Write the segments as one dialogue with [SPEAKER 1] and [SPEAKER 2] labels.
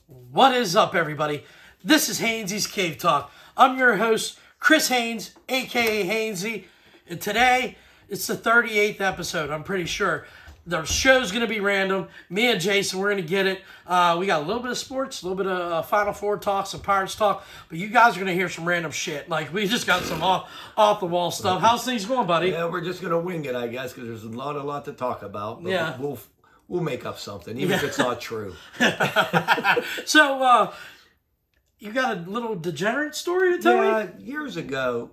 [SPEAKER 1] What is up, everybody? This is Hainsey's Cave Talk. I'm your host, Chris Haynes, a.k.a. Hainsey. And today, it's the 38th episode, I'm pretty sure. The show's going to be random. Me and Jason, we're going to get it. We got a little bit of sports, a little bit of Final Four talk, some Pirates talk. But you guys are going to hear some random shit. Like, we just got some off-the-wall stuff. How's things going, buddy?
[SPEAKER 2] Yeah, we're just going to wing it, I guess, because there's a lot to talk about. But
[SPEAKER 1] yeah.
[SPEAKER 2] We'll make up something, even if it's not true.
[SPEAKER 1] So, you got a little degenerate story to tell me?
[SPEAKER 2] Yeah, years ago,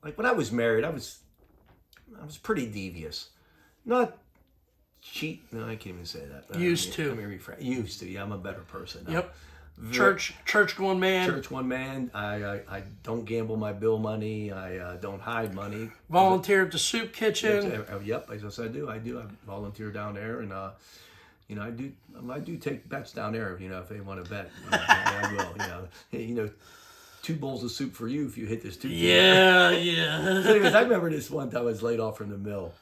[SPEAKER 2] when I was married, I was pretty devious. Not cheat. No, I can't even say that.
[SPEAKER 1] Used to.
[SPEAKER 2] Let me rephrase. Used to. Yeah, I'm a better person now.
[SPEAKER 1] Yep. Church going man.
[SPEAKER 2] Church one man. I don't gamble my bill money. I don't hide money.
[SPEAKER 1] Volunteer at the soup kitchen.
[SPEAKER 2] Yep, I guess I do. I volunteer down there, and I do take bets down there. If they want to bet, I will. Hey, 2 bowls of soup for you if you hit this 2.
[SPEAKER 1] Yeah.
[SPEAKER 2] So anyways, I remember this one time I was laid off from the mill,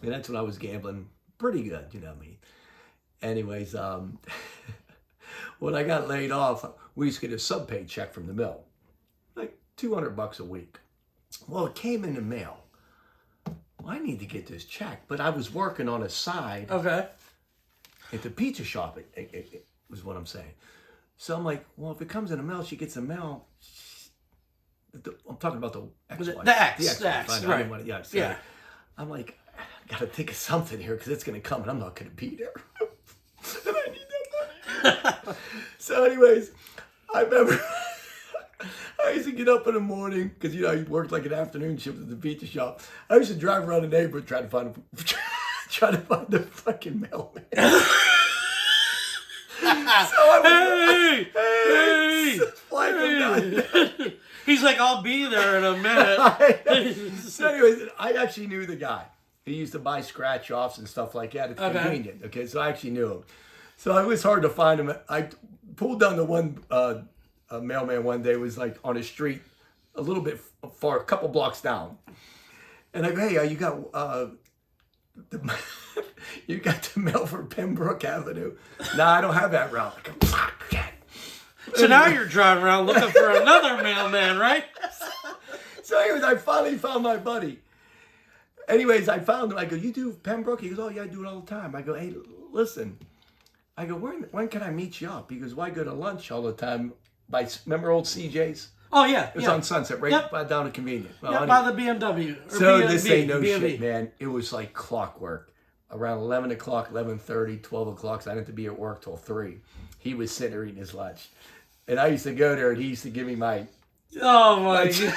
[SPEAKER 2] and that's when I was gambling pretty good. You know what I mean? Anyways, when I got laid off, we used to get a sub-pay check from the mill, like $200 a week. Well, it came in the mail. Well, I need to get this check, but I was working on a side.
[SPEAKER 1] Okay.
[SPEAKER 2] At the pizza shop, it was what I'm saying. So I'm like, well, if it comes in the mail, she gets the mail. I'm talking about the ex-wife.
[SPEAKER 1] The ex, right.
[SPEAKER 2] Yeah. I'm like, I got to think of something here because it's going to come and I'm not going to be there. And I need that money. So anyways, I remember I used to get up in the morning because, I worked like an afternoon shift at the pizza shop. I used to drive around the neighborhood trying to find the fucking mailman. So I
[SPEAKER 1] hey. He's like, I'll be there in a minute.
[SPEAKER 2] So anyways, I actually knew the guy. He used to buy scratch-offs and stuff like that. It's convenient. Okay, so I actually knew him. So it was hard to find him. I pulled down the one mailman one day. It was like on a street a little bit far, a couple blocks down. And I go, hey, you got you got the mail for Pembroke Avenue? No, I don't have that route. I go, fuck that.
[SPEAKER 1] So now you're driving around looking for another mailman, right?
[SPEAKER 2] So anyways, I finally found my buddy. Anyways, I found him. I go, you do Pembroke? He goes, oh yeah, I do it all the time. I go, hey, listen. I go, when can I meet you up? He goes, why go to lunch all the time? Remember old CJ's?
[SPEAKER 1] Oh yeah.
[SPEAKER 2] It was on Sunset, right down at Convenient.
[SPEAKER 1] Well, by the BMW.
[SPEAKER 2] So this ain't no shit, man. It was like clockwork. Around 11 o'clock, 11:30, 12 o'clock, so I didn't have to be at work till 3. He was sitting there eating his lunch. And I used to go there, and he used to give me my...
[SPEAKER 1] Oh, my God.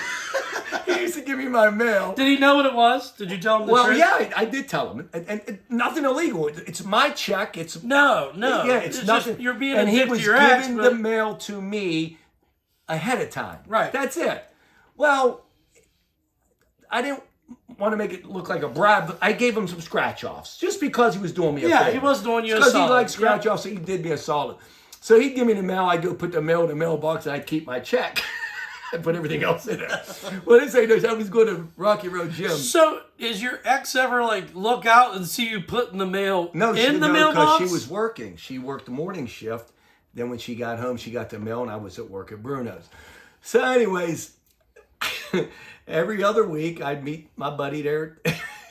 [SPEAKER 2] He used to give me my mail.
[SPEAKER 1] Did he know what it was? Did you tell him the truth?
[SPEAKER 2] Well, yeah, I did tell him. And nothing illegal. It's my check. It's
[SPEAKER 1] No.
[SPEAKER 2] Yeah, it's nothing.
[SPEAKER 1] Just, you're being
[SPEAKER 2] and
[SPEAKER 1] a
[SPEAKER 2] he
[SPEAKER 1] dick
[SPEAKER 2] was
[SPEAKER 1] to your ex,
[SPEAKER 2] giving the mail to me ahead of time.
[SPEAKER 1] Right.
[SPEAKER 2] That's it. Well, I didn't want to make it look like a bribe, but I gave him some scratch-offs just because he was doing me a favor.
[SPEAKER 1] Yeah, he was doing you a solid.
[SPEAKER 2] Because he liked scratch-offs, so he did me a solid. So he'd give me the mail, I'd go put the mail in the mailbox, and I'd keep my check. And put everything else in there. Well, this ain't no, I was going to Rocky Road Gym.
[SPEAKER 1] So, is your ex ever look out and see you putting the mail in the mailbox?
[SPEAKER 2] Because she was working. She worked the morning shift. Then when she got home, she got the mail, and I was at work at Bruno's. So anyways, every other week, I'd meet my buddy there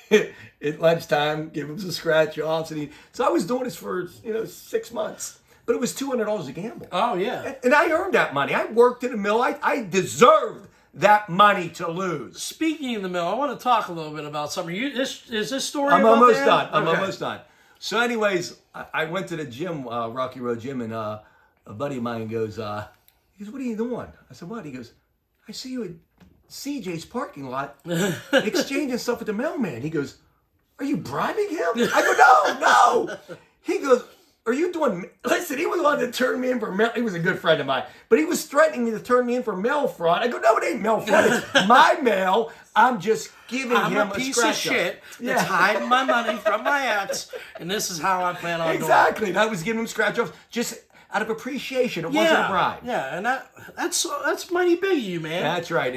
[SPEAKER 2] at lunchtime, give him some scratch-offs. So I was doing this for, 6 months. But it was $200 a gamble.
[SPEAKER 1] Oh, yeah.
[SPEAKER 2] And I earned that money. I worked in a mill. I deserved that money to lose.
[SPEAKER 1] Speaking of the mill, I want to talk a little bit about something. Is this story
[SPEAKER 2] I'm
[SPEAKER 1] about
[SPEAKER 2] almost
[SPEAKER 1] that?
[SPEAKER 2] done. I'm almost done. So anyways, I went to the gym, Rocky Road Gym, and a buddy of mine goes, what are you doing? I said, what? He goes, I see you at CJ's parking lot exchanging stuff with the mailman. He goes, are you bribing him? I go, no. He goes, are you doing... Listen, he was wanting to turn me in for mail... He was a good friend of mine. But he was threatening me to turn me in for mail fraud. I go, no, it ain't mail fraud. It's my mail. I'm just giving him a
[SPEAKER 1] piece of shit that's hiding my money from my ex, and this is how I plan on doing it.
[SPEAKER 2] Exactly. And I was giving him scratch-offs just out of appreciation. It wasn't a bribe.
[SPEAKER 1] Yeah, and that's mighty big of you, man.
[SPEAKER 2] That's right.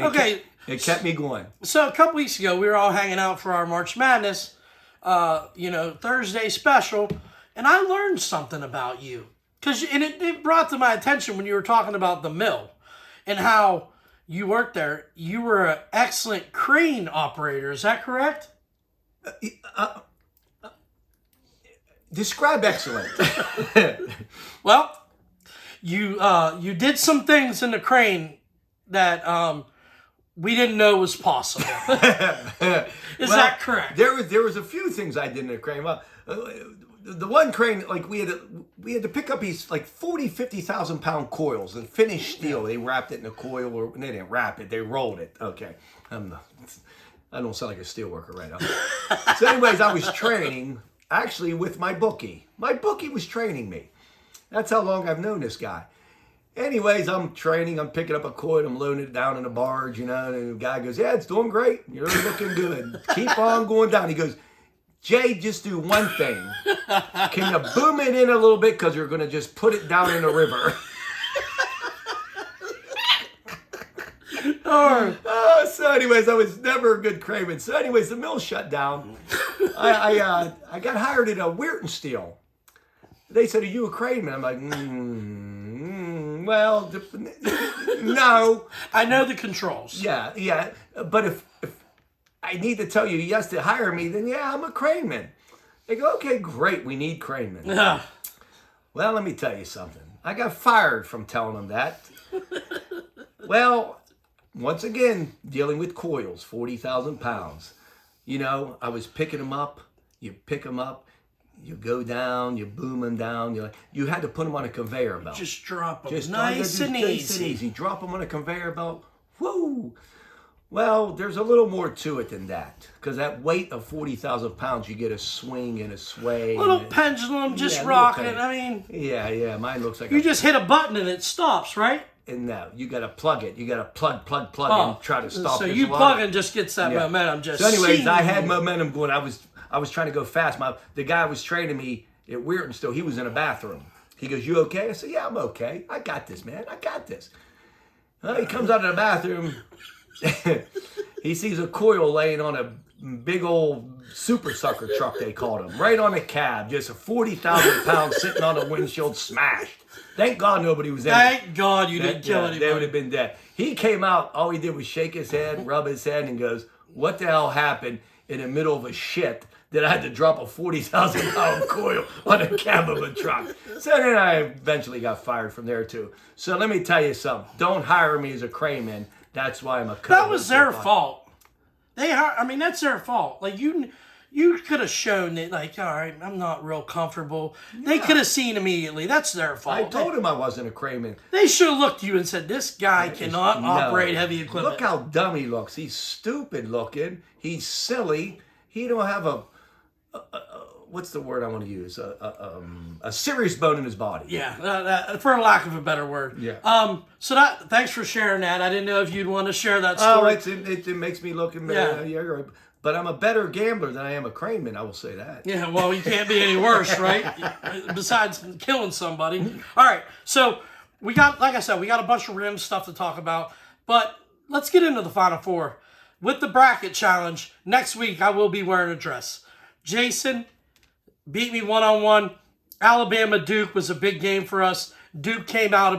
[SPEAKER 2] It kept me going.
[SPEAKER 1] So a couple weeks ago, we were all hanging out for our March Madness, Thursday special. And I learned something about you. Because it brought to my attention when you were talking about the mill and how you worked there. You were an excellent crane operator. Is that correct?
[SPEAKER 2] Describe excellent.
[SPEAKER 1] Well, you did some things in the crane that we didn't know was possible. Is that correct?
[SPEAKER 2] There was a few things I did in the crane. Well, the one crane, like we had to pick up these like 50,000 pound coils and finished steel. They wrapped it in a coil, or they didn't wrap it, they rolled it. Okay, I don't sound like a steel worker right now. So anyways, I was training actually with my bookie. My bookie was training me. That's how long I've known this guy. Anyways, I'm training, I'm picking up a coil, I'm loading it down in a barge, and the guy goes, yeah, it's doing great. You're looking good. Keep on going down. He goes, Jay, just do one thing. Can you boom it in a little bit, because you're going to just put it down in the river. So anyways, I was never a good craneman. So anyways, the mill shut down. I got hired at a Weirton Steel. They said, are you a craneman? I'm like, well, no.
[SPEAKER 1] I know the controls.
[SPEAKER 2] Yeah. But if I need to tell you yes to hire me, then yeah, I'm a craneman. They go, okay, great, we need cranemen.
[SPEAKER 1] Yeah.
[SPEAKER 2] Well, let me tell you something. I got fired from telling them that. Well, once again, dealing with coils, 40,000 pounds. I was picking them up. You pick them up. You go down. You boom them down. You had to put them on a conveyor belt.
[SPEAKER 1] Just drop them.
[SPEAKER 2] Just
[SPEAKER 1] nice and easy.
[SPEAKER 2] Drop them on a conveyor belt. Woo! Well, there's a little more to it than that. Because that weight of 40,000 pounds, you get a swing and a sway.
[SPEAKER 1] Little pendulum, just rocking. I mean.
[SPEAKER 2] Yeah. Mine looks like
[SPEAKER 1] you just hit a button and it stops, right?
[SPEAKER 2] And no, you got to plug it. You got to plug, and try to stop.
[SPEAKER 1] So you plug and just gets that momentum.
[SPEAKER 2] So anyways, I had momentum going. I was trying to go fast. The guy was training me at Weirton Still. He was in a bathroom. He goes, "You okay?" I said, "Yeah, I'm okay. I got this, man. I got this." He comes out of the bathroom. He sees a coil laying on a big old super sucker truck, they called him, right on a cab. Just a 40,000 pounds sitting on the windshield, smashed. Thank God nobody was in it.
[SPEAKER 1] Thank God you didn't kill anybody.
[SPEAKER 2] They would have been dead. He came out, all he did was shake his head, rub his head, and goes, what the hell happened in the middle of a shit that I had to drop a 40,000 pound coil on a cab of a truck? So then I eventually got fired from there too. So let me tell you something. Don't hire me as a craneman. That's why I'm a coach.
[SPEAKER 1] That was their fault. That's their fault. Like you could have shown that, like, all right, I'm not real comfortable. Yeah. They could have seen immediately. That's their fault.
[SPEAKER 2] I told him I wasn't a craneman.
[SPEAKER 1] They should have looked at you and said, this guy cannot operate heavy equipment.
[SPEAKER 2] Look how dumb he looks. He's stupid looking. He's silly. He don't have a what's the word I want to use? A serious bone in his body.
[SPEAKER 1] Yeah, for lack of a better word.
[SPEAKER 2] Yeah.
[SPEAKER 1] Thanks for sharing that. I didn't know if you'd want to share that story.
[SPEAKER 2] Oh, it makes me look yeah, right. But I'm a better gambler than I am a craneman, I will say that.
[SPEAKER 1] Yeah, well, you can't be any worse, right? Besides killing somebody. All right, so we got a bunch of random stuff to talk about, but let's get into the Final Four. With the bracket challenge, next week I will be wearing a dress. Jason beat me one-on-one. Alabama Duke was a big game for us. Duke came out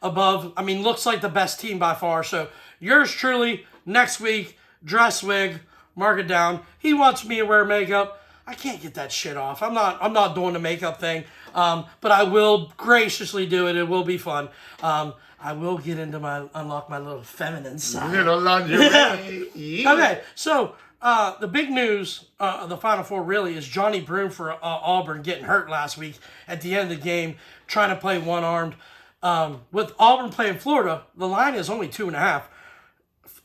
[SPEAKER 1] above. I mean, looks like the best team by far. So yours truly next week, dress wig, mark it down. He wants me to wear makeup. I can't get that shit off. I'm not doing the makeup thing. But I will graciously do it. It will be fun. I will get into unlock my little feminine side.
[SPEAKER 2] Little lingerie. Yeah.
[SPEAKER 1] Okay, so the big news of the Final Four really is Johnny Broom for Auburn getting hurt last week at the end of the game, trying to play one-armed. With Auburn playing Florida, the line is only 2.5.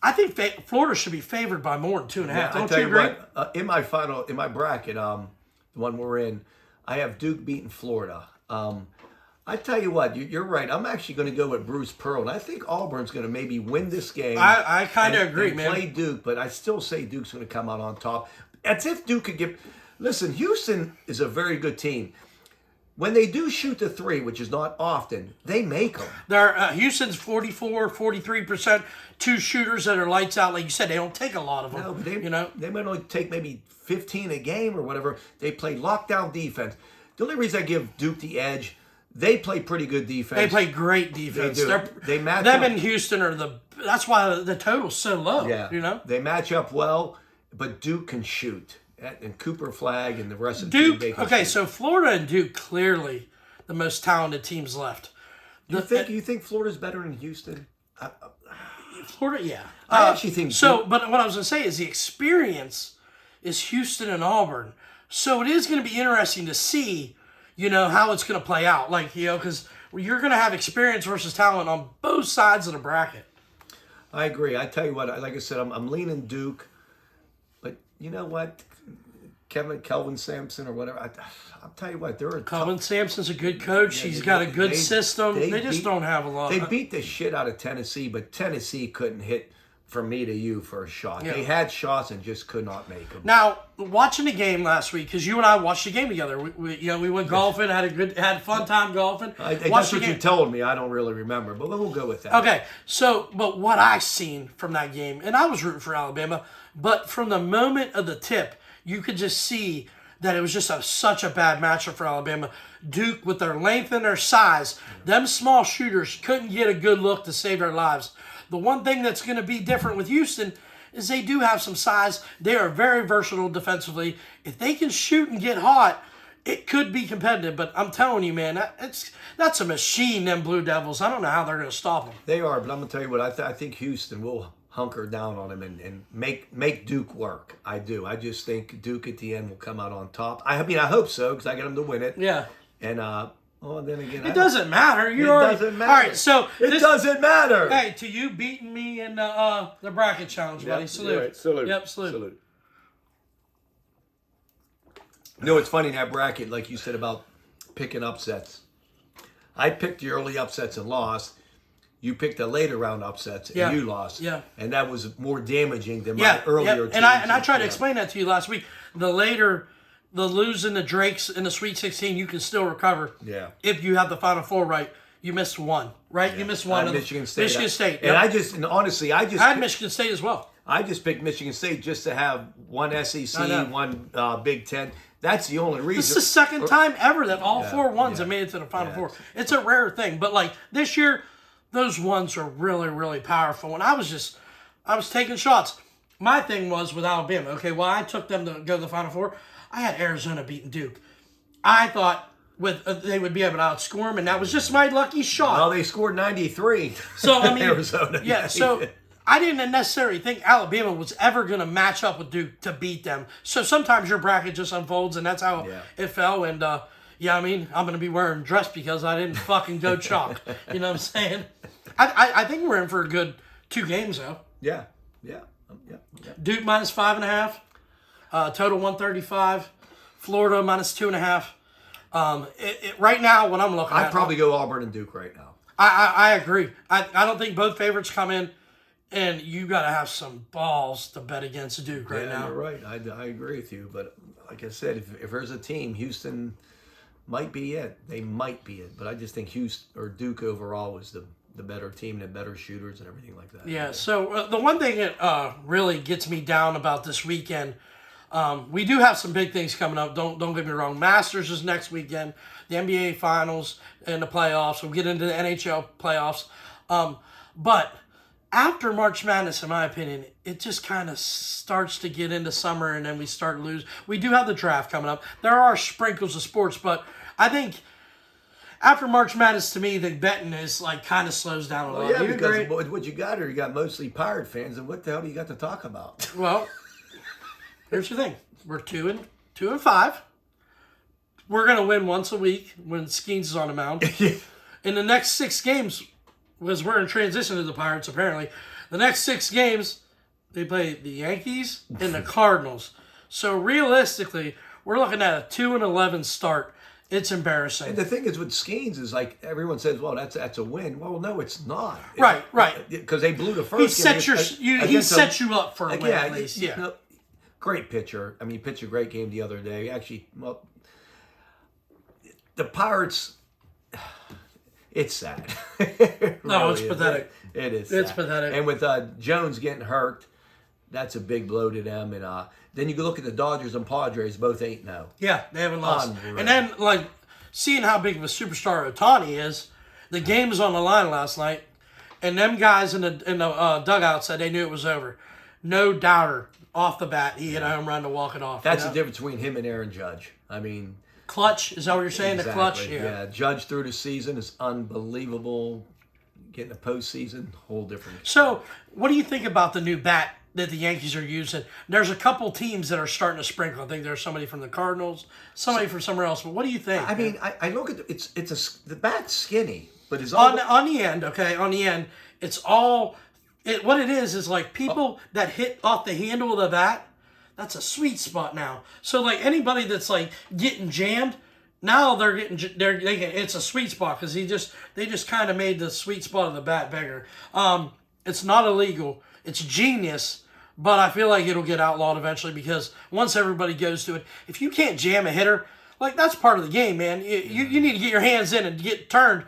[SPEAKER 1] I think Florida should be favored by more than 2.5. Don't you agree?
[SPEAKER 2] What, in my bracket, the one we're in, I have Duke beating Florida. I tell you what, you're right. I'm actually going to go with Bruce Pearl, and I think Auburn's going to maybe win this game.
[SPEAKER 1] I kind of agree, man.
[SPEAKER 2] Play Duke, but I still say Duke's going to come out on top. As if Duke could give. Listen, Houston is a very good team. When they do shoot the three, which is not often, they make them.
[SPEAKER 1] Houston's 43%. Two shooters that are lights out. Like you said, they don't take a lot of them.
[SPEAKER 2] No, but they might only take maybe 15 a game or whatever. They play lockdown defense. The only reason I give Duke the edge, they play pretty good defense.
[SPEAKER 1] They play great defense.
[SPEAKER 2] They do. They match
[SPEAKER 1] them
[SPEAKER 2] up.
[SPEAKER 1] in Houston are that's why the total's so low.
[SPEAKER 2] Yeah, they match up well, but Duke can shoot, and Cooper Flag and the rest of the team.
[SPEAKER 1] Duke. Okay, so Florida and Duke clearly the most talented teams left.
[SPEAKER 2] You think Florida's better than Houston?
[SPEAKER 1] Florida, yeah.
[SPEAKER 2] I actually think
[SPEAKER 1] so. But what I was going to say is the experience is Houston and Auburn. So it is going to be interesting to see, how it's going to play out. Like, because you're going to have experience versus talent on both sides of the bracket.
[SPEAKER 2] I agree. I tell you what, like I said, I'm leaning Duke. But you know what? Kelvin Sampson or whatever. I'll tell you what,
[SPEAKER 1] Kelvin Sampson's a good coach. He's got a good system. They just don't have a lot.
[SPEAKER 2] They beat the shit out of Tennessee, but Tennessee couldn't hit from me to you for a shot. Yeah. They had shots and just could not make them.
[SPEAKER 1] Now, watching the game last week, because you and I watched the game together. We went golfing, had a fun time golfing.
[SPEAKER 2] That's what you told me. I don't really remember, but we'll go with that.
[SPEAKER 1] Okay, but what I seen from that game, and I was rooting for Alabama, but from the moment of the tip, you could just see that it was just such a bad matchup for Alabama. Duke, with their length and their size, them small shooters couldn't get a good look to save their lives. The one thing that's going to be different with Houston is they do have some size. They are very versatile defensively. If they can shoot and get hot, it could be competitive. But I'm telling you, man, that's a machine, them Blue Devils. I don't know how they're going to stop them.
[SPEAKER 2] They are, but I'm going to tell you what, I think Houston will hunker down on them and make Duke work. I do. I just think Duke at the end will come out on top. I hope so, because I get them to win it.
[SPEAKER 1] Yeah.
[SPEAKER 2] And, then again,
[SPEAKER 1] it doesn't matter.
[SPEAKER 2] It doesn't matter.
[SPEAKER 1] All right, so
[SPEAKER 2] it doesn't matter.
[SPEAKER 1] Hey, to you beating me in the bracket challenge, buddy. Salute.
[SPEAKER 2] Right. Salute.
[SPEAKER 1] Yep, salute.
[SPEAKER 2] It's funny in that bracket, like you said about picking upsets. I picked the early upsets and lost. You picked the later round upsets and you lost.
[SPEAKER 1] Yeah.
[SPEAKER 2] And that was more damaging than my earlier teams.
[SPEAKER 1] And I tried to explain that to you last week. The losing the Drakes in the Sweet 16, you can still recover.
[SPEAKER 2] Yeah.
[SPEAKER 1] If you have the Final Four right. You missed one, right? Yeah. You missed one.
[SPEAKER 2] Michigan State.
[SPEAKER 1] Michigan State.
[SPEAKER 2] Yep. And honestly, I
[SPEAKER 1] had Michigan State as well.
[SPEAKER 2] I just picked Michigan State just to have one SEC, one Big Ten. That's the only reason.
[SPEAKER 1] This is the second time ever that all four ones have made it to the Final Four. It's a rare thing. But like this year, those ones are really, really powerful. And I was taking shots. My thing was with Alabama. Okay, well, I took them to go to the Final Four. I had Arizona beating Duke. I thought they would be able to outscore them, and that was just my lucky shot.
[SPEAKER 2] Well, they scored 93.
[SPEAKER 1] So I mean,
[SPEAKER 2] Arizona.
[SPEAKER 1] Yeah. So I didn't necessarily think Alabama was ever going to match up with Duke to beat them. So sometimes your bracket just unfolds, and that's how it fell. And I'm going to be wearing dress because I didn't fucking go chalk. You know what I'm saying? I think we're in for a good 2 games though.
[SPEAKER 2] Yeah.
[SPEAKER 1] Duke minus 5.5. Total 135. Florida minus 2.5. Right now, what I'm looking at,
[SPEAKER 2] I'd probably go Auburn and Duke right now.
[SPEAKER 1] I agree. I don't think both favorites come in, and you got to have some balls to bet against Duke right now.
[SPEAKER 2] You're right. I agree with you. But like I said, if there's a team, Houston might be it. They might be it. But I just think Houston or Duke overall was the better team and the better shooters and everything like that.
[SPEAKER 1] Yeah. So the one thing that really gets me down about this weekend. We do have some big things coming up. Don't get me wrong. Masters is next weekend. The NBA Finals and the playoffs. We'll get into the NHL playoffs. But after March Madness, in my opinion, it just kind of starts to get into summer, and then we start to lose. We do have the draft coming up. There are sprinkles of sports, but I think after March Madness, to me, the betting is like kind of slows down a lot.
[SPEAKER 2] Yeah, because what you got here, you got mostly Pirate fans, and what the hell do you got to talk about?
[SPEAKER 1] Well. Here's the thing: we're 2 and 5. We're gonna win once a week when Skeens is on the mound. In the next 6 games, because we're in transition to the Pirates, apparently, the next 6 games they play the Yankees and the Cardinals. So realistically, we're looking at a 2-11 start. It's embarrassing.
[SPEAKER 2] And the thing is with Skeens is like everyone says, well, that's a win. Well, no, it's not.
[SPEAKER 1] Right.
[SPEAKER 2] Because they blew the first.
[SPEAKER 1] He sets you up for a win at least. Yeah.
[SPEAKER 2] Great pitcher. I mean, he pitched a great game the other day. Actually, well, the Pirates, it's sad.
[SPEAKER 1] No, it's pathetic.
[SPEAKER 2] It is.
[SPEAKER 1] It's
[SPEAKER 2] sad.
[SPEAKER 1] pathetic.
[SPEAKER 2] And with Jones getting hurt, that's a big blow to them. And then you can look at the Dodgers and Padres, both 8-0.
[SPEAKER 1] Yeah, they haven't lost. And then, like, seeing how big of a superstar Otani is, the game was on the line last night, and them guys in the dugout said they knew it was over. No doubter. Off the bat, he hit a home run to walk it off.
[SPEAKER 2] That's the difference between him and Aaron Judge. I mean,
[SPEAKER 1] clutch, is that what you're saying?
[SPEAKER 2] exactly,
[SPEAKER 1] The clutch?
[SPEAKER 2] Yeah. Judge through the season is unbelievable. Getting a postseason, whole different.
[SPEAKER 1] So, what do you think about the new bat that the Yankees are using? There's a couple teams that are starting to sprinkle. I think there's somebody from the Cardinals, somebody from somewhere else. But what do you think?
[SPEAKER 2] I mean, I look at the bat's skinny, but it's
[SPEAKER 1] on the end. Okay, on the end, it's all. What it is like people that hit off the handle of the bat. That's a sweet spot now. So like anybody that's like getting jammed, now it's a sweet spot because they just kind of made the sweet spot of the bat bigger. It's not illegal. It's genius, but I feel like it'll get outlawed eventually because once everybody goes to it, if you can't jam a hitter, like that's part of the game, man. You need to get your hands in and get turned.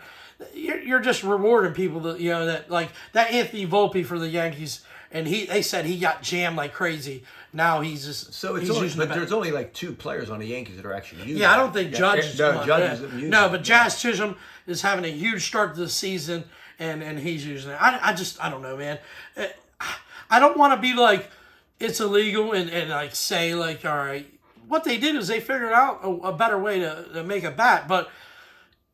[SPEAKER 1] You're just rewarding people that that like that Anthony Volpe for the Yankees, and they said he got jammed like crazy. Now he's just
[SPEAKER 2] there's only like 2 players on the Yankees that are actually using.
[SPEAKER 1] Yeah, I don't think Judge is
[SPEAKER 2] Judge isn't using.
[SPEAKER 1] No, but Jazz Chisholm is having a huge start to the season, and he's using it. I don't know, man. I don't want to be like it's illegal and like say like all right. What they did is they figured out a better way to make a bat, but.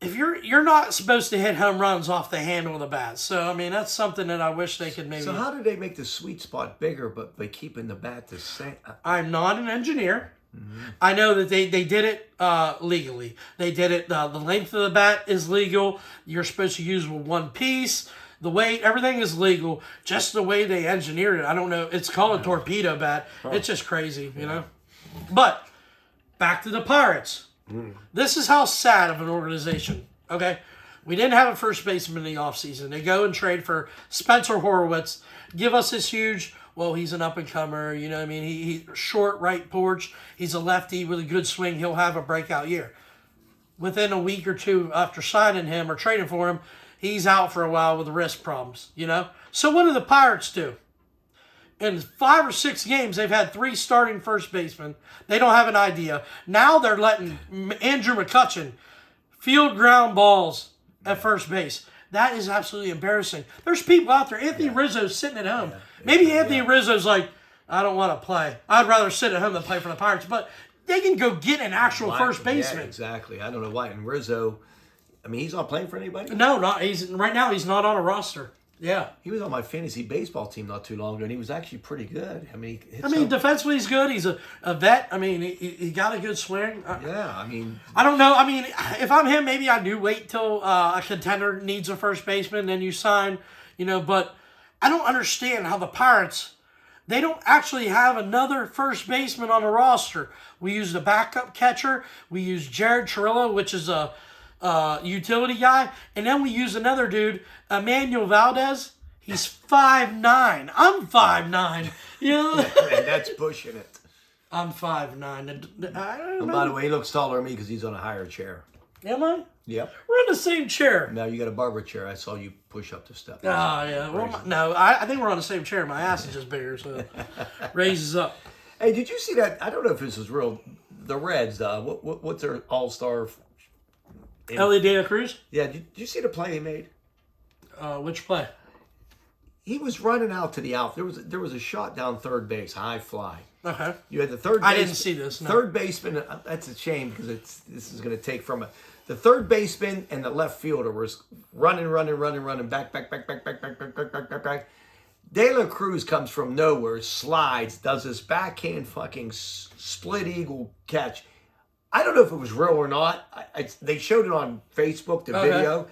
[SPEAKER 1] If you're not supposed to hit home runs off the handle of the bat, so I mean that's something that I wish they could maybe.
[SPEAKER 2] So how did they make the sweet spot bigger, but by keeping the bat the same?
[SPEAKER 1] I'm not an engineer. Mm-hmm. I know that they did it legally. They did it. The length of the bat is legal. You're supposed to use one piece. The weight, everything is legal. Just the way they engineered it, I don't know. It's called a torpedo bat. Oh. It's just crazy, you know. But back to the Pirates. This is how sad of an organization, okay? We didn't have a first baseman in the offseason. They go and trade for Spencer Horwitz, give us this huge, well, he's an up-and-comer, you know what I mean? He's short right porch. He's a lefty with a good swing. He'll have a breakout year. Within a week or two after signing him or trading for him, he's out for a while with wrist problems, you know? So what do the Pirates do? In 5 or 6 games, they've had 3 starting first basemen. They don't have an idea. Now they're letting Andrew McCutchen field ground balls at first base. That is absolutely embarrassing. There's people out there. Anthony Rizzo's sitting at home. Maybe Anthony Rizzo's like, I don't want to play. I'd rather sit at home than play for the Pirates. But they can go get an actual first baseman.
[SPEAKER 2] Yeah, exactly. I don't know why. And Rizzo, I mean, he's not playing for anybody?
[SPEAKER 1] No, right now he's not on a roster. Yeah.
[SPEAKER 2] He was on my fantasy baseball team not too long ago, and he was actually pretty good. I mean,
[SPEAKER 1] defensively he's good. He's a vet. I mean, he got a good swing.
[SPEAKER 2] Yeah, I mean.
[SPEAKER 1] I don't know. I mean, if I'm him, maybe I do wait till a contender needs a first baseman, then you sign, but I don't understand how the Pirates, they don't actually have another first baseman on the roster. We used a backup catcher. We used Jared Chirillo, which is a utility guy, and then we use another dude, Emmanuel Valdez. He's 5'9". I'm 5'9".
[SPEAKER 2] And that's pushing it.
[SPEAKER 1] I'm 5'9". I don't know.
[SPEAKER 2] By the way, he looks taller than me because he's on a higher chair.
[SPEAKER 1] Am I?
[SPEAKER 2] Yep.
[SPEAKER 1] We're in the same chair.
[SPEAKER 2] No, you got a barber chair. I saw you push up the step.
[SPEAKER 1] Oh, yeah. Well, no, I think we're on the same chair. My ass is just bigger, so it raises up.
[SPEAKER 2] Hey, did you see that? I don't know if this is real. The Reds, what's their all-star...
[SPEAKER 1] Ellie De La Cruz?
[SPEAKER 2] Yeah, did you see the play he made?
[SPEAKER 1] Which play?
[SPEAKER 2] He was running out to the out. There was a shot down third base, high fly.
[SPEAKER 1] Okay.
[SPEAKER 2] You had the third.
[SPEAKER 1] I didn't see this. No.
[SPEAKER 2] Third baseman. That's a shame because this is going to take from it. The third baseman and the left fielder was running, back. De La Cruz comes from nowhere, slides, does this backhand fucking split eagle catch. I don't know if it was real or not. They showed it on Facebook, the video.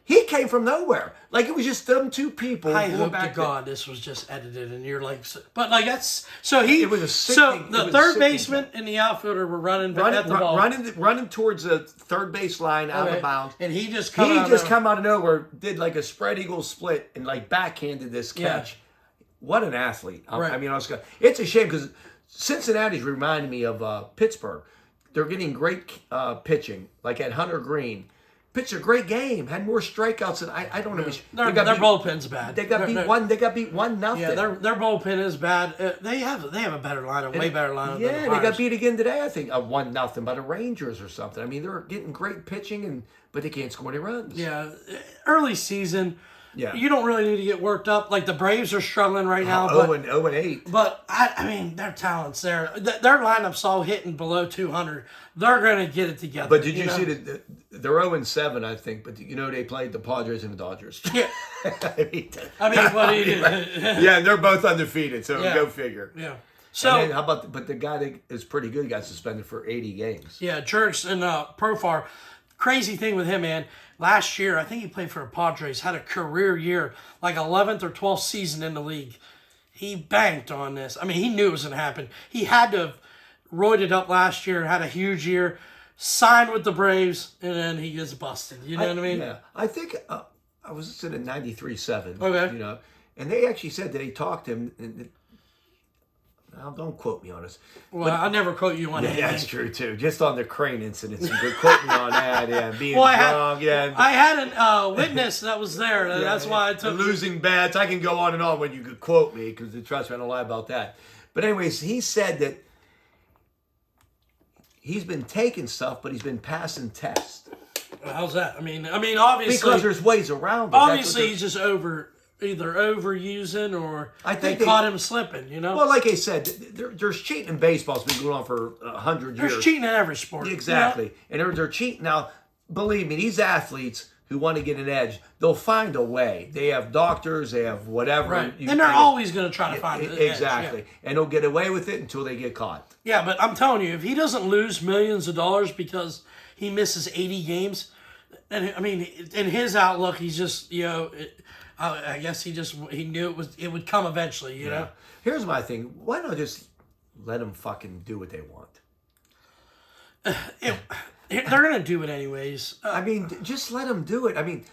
[SPEAKER 2] He came from nowhere. Like, it was just them 2 people.
[SPEAKER 1] I hope to God this was just edited and you're like... But, like, that's... So the third baseman and the outfielder were running at the ball.
[SPEAKER 2] Running towards the third base line out of bounds.
[SPEAKER 1] And he just
[SPEAKER 2] come out of nowhere, did like a spread eagle split and like backhanded this catch. Yeah. What an athlete.
[SPEAKER 1] Right.
[SPEAKER 2] I mean, it's a shame because Cincinnati's reminding me of Pittsburgh. They're getting great pitching, like at Hunter Green. pitched a great game, had more strikeouts than I don't know.
[SPEAKER 1] Their bullpen's bad.
[SPEAKER 2] They got beat one. They got beat 1-0.
[SPEAKER 1] Yeah, their bullpen is bad. They have a better lineup, way better lineup.
[SPEAKER 2] Yeah,
[SPEAKER 1] than the
[SPEAKER 2] they got
[SPEAKER 1] Pirates.
[SPEAKER 2] beat again today. I think 1-0 by the Rangers or something. I mean, they're getting great pitching, but they can't score any runs.
[SPEAKER 1] Yeah, early season.
[SPEAKER 2] Yeah.
[SPEAKER 1] You don't really need to get worked up. Like the Braves are struggling right now.
[SPEAKER 2] 0-8.
[SPEAKER 1] But I mean, their talent's there. Their lineup's all hitting below 200. They're going to get it together.
[SPEAKER 2] But did you see that they're 0-7, I think? But they played the Padres and the Dodgers.
[SPEAKER 1] Yeah. I mean, what do you do?
[SPEAKER 2] Yeah, and they're both undefeated. So go figure.
[SPEAKER 1] Yeah. So
[SPEAKER 2] and then, how about? But the guy that is pretty good got suspended for 80 games.
[SPEAKER 1] Yeah, Jerks and Profar. Crazy thing with him, man. Last year, I think he played for the Padres, had a career year, like 11th or 12th season in the league. He banked on this. I mean, he knew it was going to happen. He had to have roided up last year, had a huge year, signed with the Braves, and then he gets busted. You know what I mean?
[SPEAKER 2] Yeah. I think I was listening at 93.7.
[SPEAKER 1] Okay.
[SPEAKER 2] And they actually said that he talked to him. Now, don't quote me on this.
[SPEAKER 1] Well, I never quote you on anything.
[SPEAKER 2] Yeah, that's true, too. Just on the crane incidents. You could quote me on that. Yeah, being drunk.
[SPEAKER 1] I had a witness that was there. That's why I took
[SPEAKER 2] losing bets. I can go on and on when you could quote me, because trust me, I don't lie about that. But anyways, he said that he's been taking stuff, but he's been passing tests.
[SPEAKER 1] How's that? I mean, obviously,
[SPEAKER 2] because there's ways around it.
[SPEAKER 1] Obviously, he's just either overusing or they caught him slipping,
[SPEAKER 2] Well, like I said, there's cheating in baseball. It's been going on for 100 years.
[SPEAKER 1] There's cheating in every sport.
[SPEAKER 2] Exactly. And they're cheating. Now, believe me, these athletes who want to get an edge, they'll find a way. They have doctors, they have whatever.
[SPEAKER 1] Right. And they're always going to try to find the
[SPEAKER 2] exactly.
[SPEAKER 1] edge.
[SPEAKER 2] And they'll get away with it until they get caught.
[SPEAKER 1] Yeah, but I'm telling you, if he doesn't lose millions of dollars because he misses 80 games, and I mean, in his outlook, he's just, I guess he knew it would come eventually, you know?
[SPEAKER 2] Here's my thing. Why not just let them fucking do what they want?
[SPEAKER 1] They're going to do it anyways.
[SPEAKER 2] I mean, just let them do it. I mean,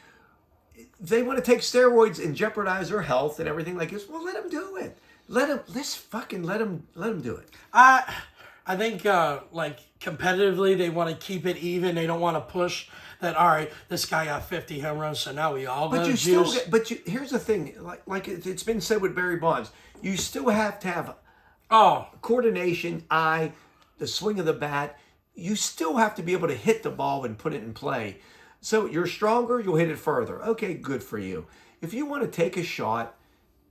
[SPEAKER 2] they want to take steroids and jeopardize their health and everything like this. Well, let them do it. Let's fucking let them do it.
[SPEAKER 1] I think, like, competitively, they want to keep it even. They don't want to push that, all right, this guy got 50 home runs, so now we all go juice.
[SPEAKER 2] Here's the thing. Like it's been said with Barry Bonds, you still have to have coordination, the swing of the bat. You still have to be able to hit the ball and put it in play. So you're stronger, you'll hit it further. Okay, good for you. If you want to take a shot,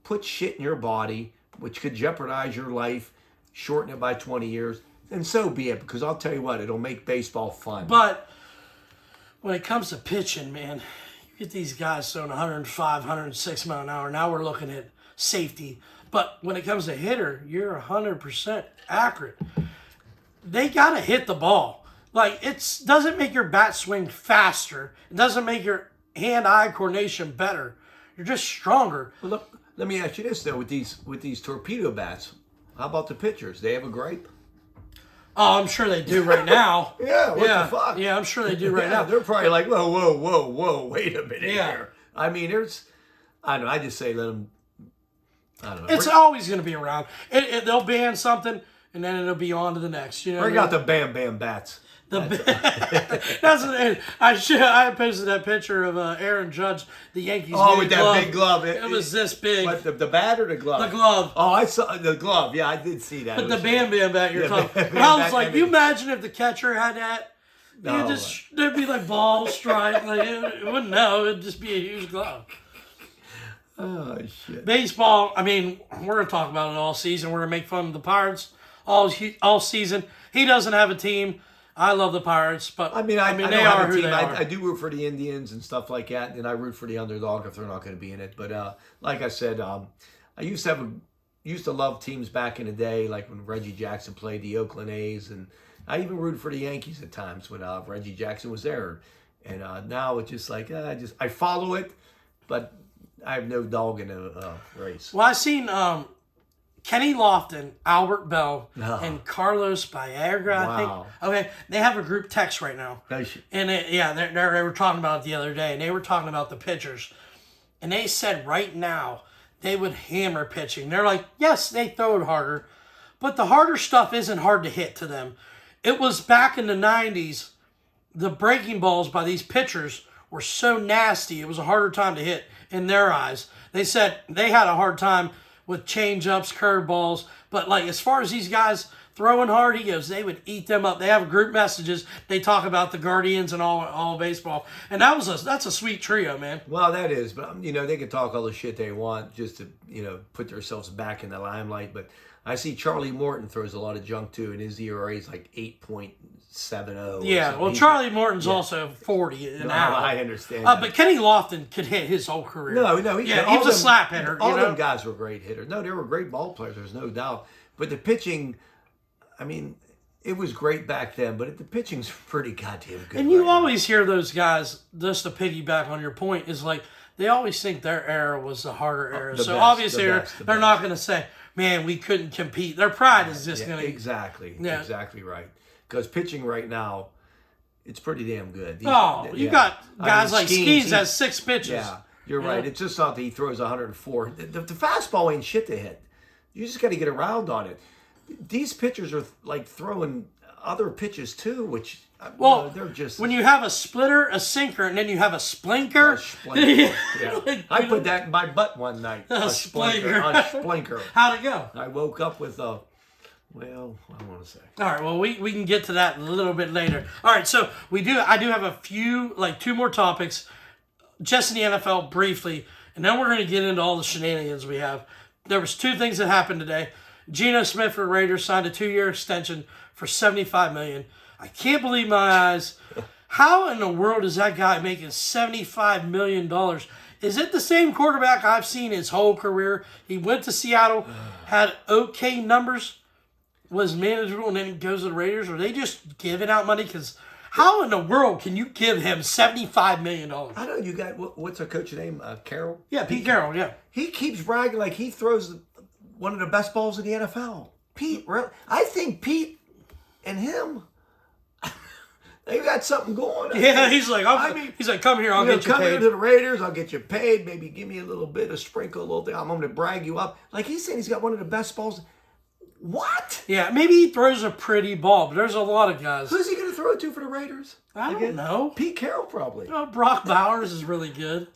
[SPEAKER 2] put shit in your body, which could jeopardize your life, shorten it by 20 years, then so be it. Because I'll tell you what, it'll make baseball fun.
[SPEAKER 1] But when it comes to pitching, man, you get these guys throwing 105, 106 mile an hour. Now we're looking at safety. But when it comes to hitter, you're 100% accurate. They got to hit the ball. Like, it doesn't make your bat swing faster. It doesn't make your hand-eye coordination better. You're just stronger.
[SPEAKER 2] Well, look, let me ask you this, though, with these torpedo bats. How about the pitchers? They have a gripe?
[SPEAKER 1] Oh, I'm sure they do right now.
[SPEAKER 2] Yeah, what the fuck?
[SPEAKER 1] Yeah, I'm sure they do right now.
[SPEAKER 2] They're probably like, whoa, wait a minute here. I mean, I don't know, I just say let them, I don't know.
[SPEAKER 1] It's always going to be around. They'll ban something, and then it'll be on to the next. You know,
[SPEAKER 2] bring out the Bam Bam bats.
[SPEAKER 1] I posted that picture of Aaron Judge, the Yankees.
[SPEAKER 2] Oh, with that big glove.
[SPEAKER 1] It was this big.
[SPEAKER 2] What, the bat or the glove?
[SPEAKER 1] The glove.
[SPEAKER 2] Oh, I saw the glove. Yeah, I did see that.
[SPEAKER 1] But the Bam Bam bat you're talking. I was like, you imagine if the catcher had that? No, there'd be like ball strike. Like it wouldn't know. It'd just be a huge glove.
[SPEAKER 2] Oh shit.
[SPEAKER 1] Baseball. I mean, we're gonna talk about it all season. We're gonna make fun of the Pirates all season. He doesn't have a team. I love the Pirates, but
[SPEAKER 2] I mean,
[SPEAKER 1] they are who they are.
[SPEAKER 2] I do root for the Indians and stuff like that, and I root for the underdog if they're not going to be in it. But like I said, I used to love teams back in the day, like when Reggie Jackson played the Oakland A's, and I even rooted for the Yankees at times when Reggie Jackson was there. And now it's just like I follow it, but I have no dog in the race.
[SPEAKER 1] Well, I seen Kenny Lofton, Albert Bell, and Carlos Baerga, I think. Okay, they have a group text right now. And they were talking about it the other day, and they were talking about the pitchers. And they said right now they would hammer pitching. They're like, yes, they throw it harder, but the harder stuff isn't hard to hit to them. It was back in the 90s the breaking balls by these pitchers were so nasty. It was a harder time to hit in their eyes. They said they had a hard time with change-ups, curveballs. But, like, as far as these guys throwing hard, he goes, they would eat them up. They have group messages. They talk about the Guardians and all baseball. And that's a sweet trio, man.
[SPEAKER 2] Well, that is. But, they can talk all the shit they want just to, put themselves back in the limelight. But I see Charlie Morton throws a lot of junk, too. And his ERA is like 8.70.
[SPEAKER 1] Yeah, well, Charlie Morton's also 40 an hour.
[SPEAKER 2] I understand
[SPEAKER 1] but Kenny Lofton could hit his whole career.
[SPEAKER 2] No,
[SPEAKER 1] he was a slap hitter.
[SPEAKER 2] All them guys were great hitters. No, they were great ball players. There's no doubt. But the pitching, it was great back then. But the pitching's pretty goddamn good.
[SPEAKER 1] And you always hear those guys, just to piggyback on your point, is like they always think their era was the harder era. So obviously they're not going to say, "Man, we couldn't compete." Their pride is just going to
[SPEAKER 2] exactly right. Because pitching right now, it's pretty damn good.
[SPEAKER 1] You got guys like Skeens has 6 pitches.
[SPEAKER 2] Yeah, you're right. It's just not that he throws 104. The fastball ain't shit to hit. You just got to get around on it. These pitchers are like throwing other pitches too, which they're just.
[SPEAKER 1] When you have a splitter, a sinker, and then you have a splinker.
[SPEAKER 2] Yeah. I put that in my butt one night. A splinker.
[SPEAKER 1] How'd it go?
[SPEAKER 2] I woke up with a. Well, I don't want to say.
[SPEAKER 1] All right. Well, we can get to that a little bit later. All right. So I do have a few, like 2 more topics, just in the NFL briefly, and then we're going to get into all the shenanigans we have. There was 2 things that happened today. Geno Smith for the Raiders signed a 2-year extension for $75 million. I can't believe my eyes. How in the world is that guy making $75 million? Is it the same quarterback I've seen his whole career? He went to Seattle, had okay numbers, was manageable, and then he goes to the Raiders? Or are they just giving out money? Because how in the world can you give him $75 million?
[SPEAKER 2] I know you got, what's our coach's name? Carroll?
[SPEAKER 1] Yeah, Pete Carroll, yeah.
[SPEAKER 2] He keeps bragging like he throws one of the best balls in the NFL. Pete, I think Pete and him, they got something going on.
[SPEAKER 1] Yeah, he's like, come here, I'll get you paid.
[SPEAKER 2] Come here to the Raiders, I'll get you paid. Maybe give me a little bit of sprinkle, a little thing. I'm going to brag you up. Like he's saying he's got one of the best balls. What?
[SPEAKER 1] Yeah, maybe he throws a pretty ball, but there's a lot of guys.
[SPEAKER 2] Who's he going to throw it to for the Raiders?
[SPEAKER 1] I don't know.
[SPEAKER 2] Pete Carroll, probably.
[SPEAKER 1] Brock Bowers is really good.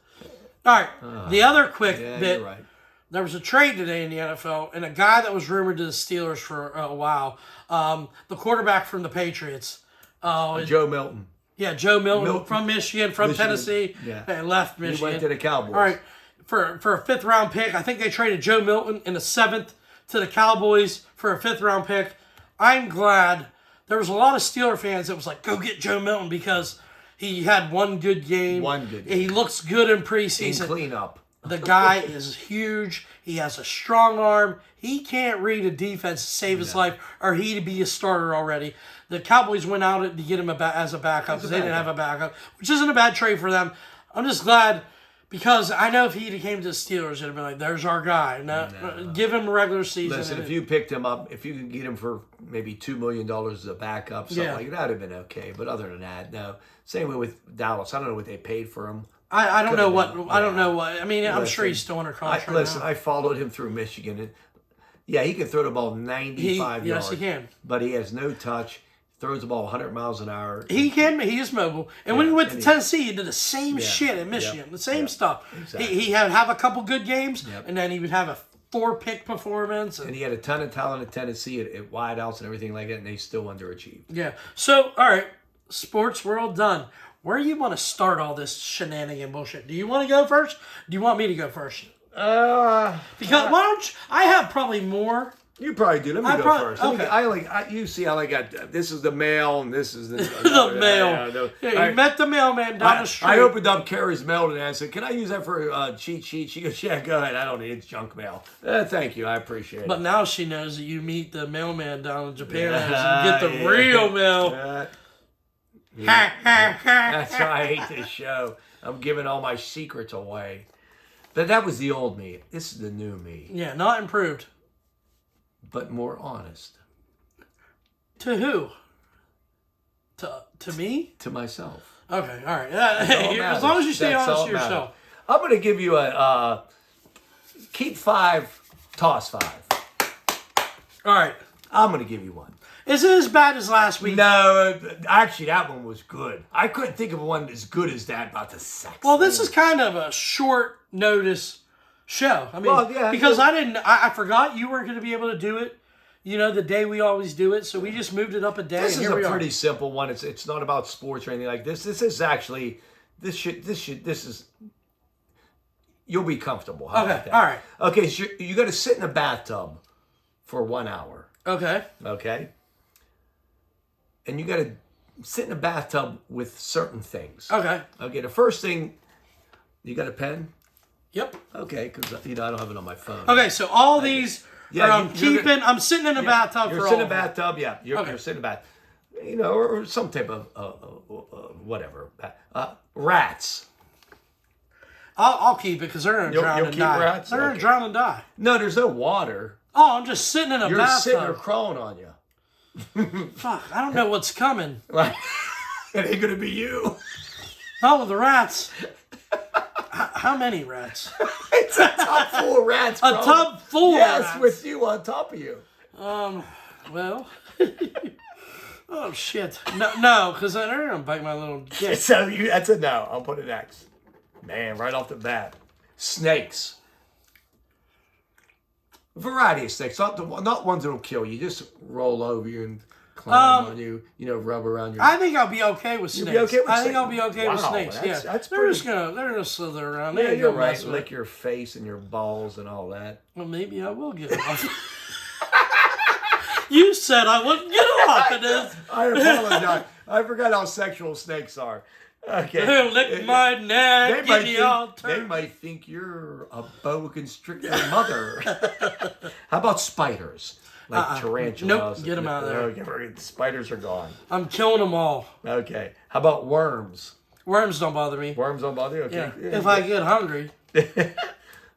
[SPEAKER 1] All right, the other quick bit.
[SPEAKER 2] You're right.
[SPEAKER 1] There was a trade today in the NFL, and a guy that was rumored to the Steelers for a while, the quarterback from the Patriots.
[SPEAKER 2] Joe Milton.
[SPEAKER 1] Yeah, Joe Milton from Michigan, from Tennessee, and left Michigan.
[SPEAKER 2] He went to the Cowboys.
[SPEAKER 1] All right, for a 5th-round pick, I think they traded Joe Milton in the 7th to the Cowboys for a 5th-round pick. I'm glad. There was a lot of Steeler fans that was like, go get Joe Milton because he had one good game. He looks good in preseason.
[SPEAKER 2] In cleanup.
[SPEAKER 1] The guy is huge. He has a strong arm. He can't read a defense to save his life, or he'd be a starter already. The Cowboys went out to get him as a backup because they didn't have a backup, which isn't a bad trade for them. I'm just glad because I know if he came to the Steelers, it'd be like, there's our guy. No. Give him a regular season.
[SPEAKER 2] Listen, if you picked him up, if you could get him for maybe $2 million as a backup, something like that, would have been okay. But other than that, no. Same way with Dallas. I don't know what they paid for him.
[SPEAKER 1] I don't know what. I don't know what. I mean, I'm sure he's still under contract.
[SPEAKER 2] I followed him through Michigan. And, he can throw the ball 95 yards.
[SPEAKER 1] Yes, he can.
[SPEAKER 2] But he has no touch. Throws the ball 100 miles an hour.
[SPEAKER 1] He can. He is mobile. And when he went to Tennessee, he did the same shit in Michigan. The same stuff. Exactly. He had have a couple good games, and then he would have a 4-pick performance.
[SPEAKER 2] And he had a ton of talent at Tennessee at wideouts and everything like that, and they still underachieved.
[SPEAKER 1] Yeah. So, all right, sports world done. Where do you want to start all this shenanigan bullshit? Do you want to go first? Do you want me to go first? Because why don't I have probably more.
[SPEAKER 2] You probably do. Let me go first. Okay. I got this is the mail and this is the
[SPEAKER 1] mail. You met the mailman down the street.
[SPEAKER 2] I opened up Carrie's mail and I said, "Can I use that for a cheat sheet?" She goes, "Yeah, go ahead. I don't need it. It's junk mail." Thank you. I appreciate it.
[SPEAKER 1] But now she knows that you meet the mailman down in Japan and get the real mail.
[SPEAKER 2] That's why I hate this show. I'm giving all my secrets away. But that was the old me. This is the new me.
[SPEAKER 1] Yeah, not improved.
[SPEAKER 2] But more honest.
[SPEAKER 1] To who? To me?
[SPEAKER 2] To myself.
[SPEAKER 1] Okay, all right. As long as you stay honest to yourself.
[SPEAKER 2] I'm going to give you a keep 5, toss 5.
[SPEAKER 1] All right.
[SPEAKER 2] I'm going to give you one.
[SPEAKER 1] Is it as bad as last week?
[SPEAKER 2] No, actually, that one was good. I couldn't think of one as good as that about the sex.
[SPEAKER 1] Well, this is kind of a short notice show. I mean,
[SPEAKER 2] Well, yeah,
[SPEAKER 1] because I forgot you weren't going to be able to do it, the day we always do it. So we just moved it up a day.
[SPEAKER 2] This
[SPEAKER 1] and
[SPEAKER 2] is
[SPEAKER 1] here
[SPEAKER 2] a
[SPEAKER 1] we
[SPEAKER 2] pretty
[SPEAKER 1] are.
[SPEAKER 2] simple one. It's not about sports or anything like this. This is actually, this is, you'll be comfortable. How about that?
[SPEAKER 1] All right.
[SPEAKER 2] Okay, so you got to sit in a bathtub for 1 hour.
[SPEAKER 1] Okay.
[SPEAKER 2] Okay? And you got to sit in a bathtub with certain things.
[SPEAKER 1] Okay.
[SPEAKER 2] Okay, the first thing, you got a pen?
[SPEAKER 1] Yep.
[SPEAKER 2] Okay, because I don't have it on my phone.
[SPEAKER 1] Okay, so all these are I'm sitting in a bathtub
[SPEAKER 2] You're
[SPEAKER 1] for
[SPEAKER 2] sitting
[SPEAKER 1] all
[SPEAKER 2] in a bathtub, yeah. You're sitting in a bath. Or some type of, whatever. Rats.
[SPEAKER 1] I'll keep it because they're going to drown
[SPEAKER 2] you'll
[SPEAKER 1] and
[SPEAKER 2] keep
[SPEAKER 1] die.
[SPEAKER 2] rats?
[SPEAKER 1] They're going
[SPEAKER 2] Okay.
[SPEAKER 1] to drown and die.
[SPEAKER 2] No, there's no water.
[SPEAKER 1] Oh, I'm just sitting in a
[SPEAKER 2] You're
[SPEAKER 1] bathtub.
[SPEAKER 2] sitting there crawling on you.
[SPEAKER 1] Fuck, I don't know what's coming.
[SPEAKER 2] It ain't going to be you.
[SPEAKER 1] Oh, the rats. How many rats?
[SPEAKER 2] It's a tub full of rats, bro.
[SPEAKER 1] A tub full of
[SPEAKER 2] Yes,
[SPEAKER 1] rats.
[SPEAKER 2] with you on top of you.
[SPEAKER 1] Well. Oh, shit. No, because they're going to bite my little dick.
[SPEAKER 2] So that's a no. I'll put an X. Man, right off the bat. Snakes. Variety of snakes. Not ones that'll kill you. Just roll over you and climb on you. Rub around your...
[SPEAKER 1] I think I'll be okay with snakes.
[SPEAKER 2] You'll be okay with
[SPEAKER 1] I think
[SPEAKER 2] snakes?
[SPEAKER 1] I'll be okay with
[SPEAKER 2] Wow,
[SPEAKER 1] snakes.
[SPEAKER 2] that's-
[SPEAKER 1] Yeah,
[SPEAKER 2] that's
[SPEAKER 1] they're
[SPEAKER 2] pretty-
[SPEAKER 1] gonna slither around.
[SPEAKER 2] Yeah,
[SPEAKER 1] They ain't
[SPEAKER 2] you're
[SPEAKER 1] gonna
[SPEAKER 2] right.
[SPEAKER 1] mess with
[SPEAKER 2] Lick
[SPEAKER 1] it.
[SPEAKER 2] your face and your balls and all that.
[SPEAKER 1] Well, maybe I will get off. You said I wouldn't get off of this.
[SPEAKER 2] I apologize. I forgot how sexual snakes are. Okay.
[SPEAKER 1] They'll lick my neck.
[SPEAKER 2] They might think you're a boa constrictor mother. How about spiders? Like tarantulas.
[SPEAKER 1] Nope, get 'em out of there.
[SPEAKER 2] Okay, spiders are gone.
[SPEAKER 1] I'm killing them all.
[SPEAKER 2] Okay. How about worms?
[SPEAKER 1] Worms don't bother me.
[SPEAKER 2] Worms don't bother you? Okay.
[SPEAKER 1] Yeah. If I get hungry.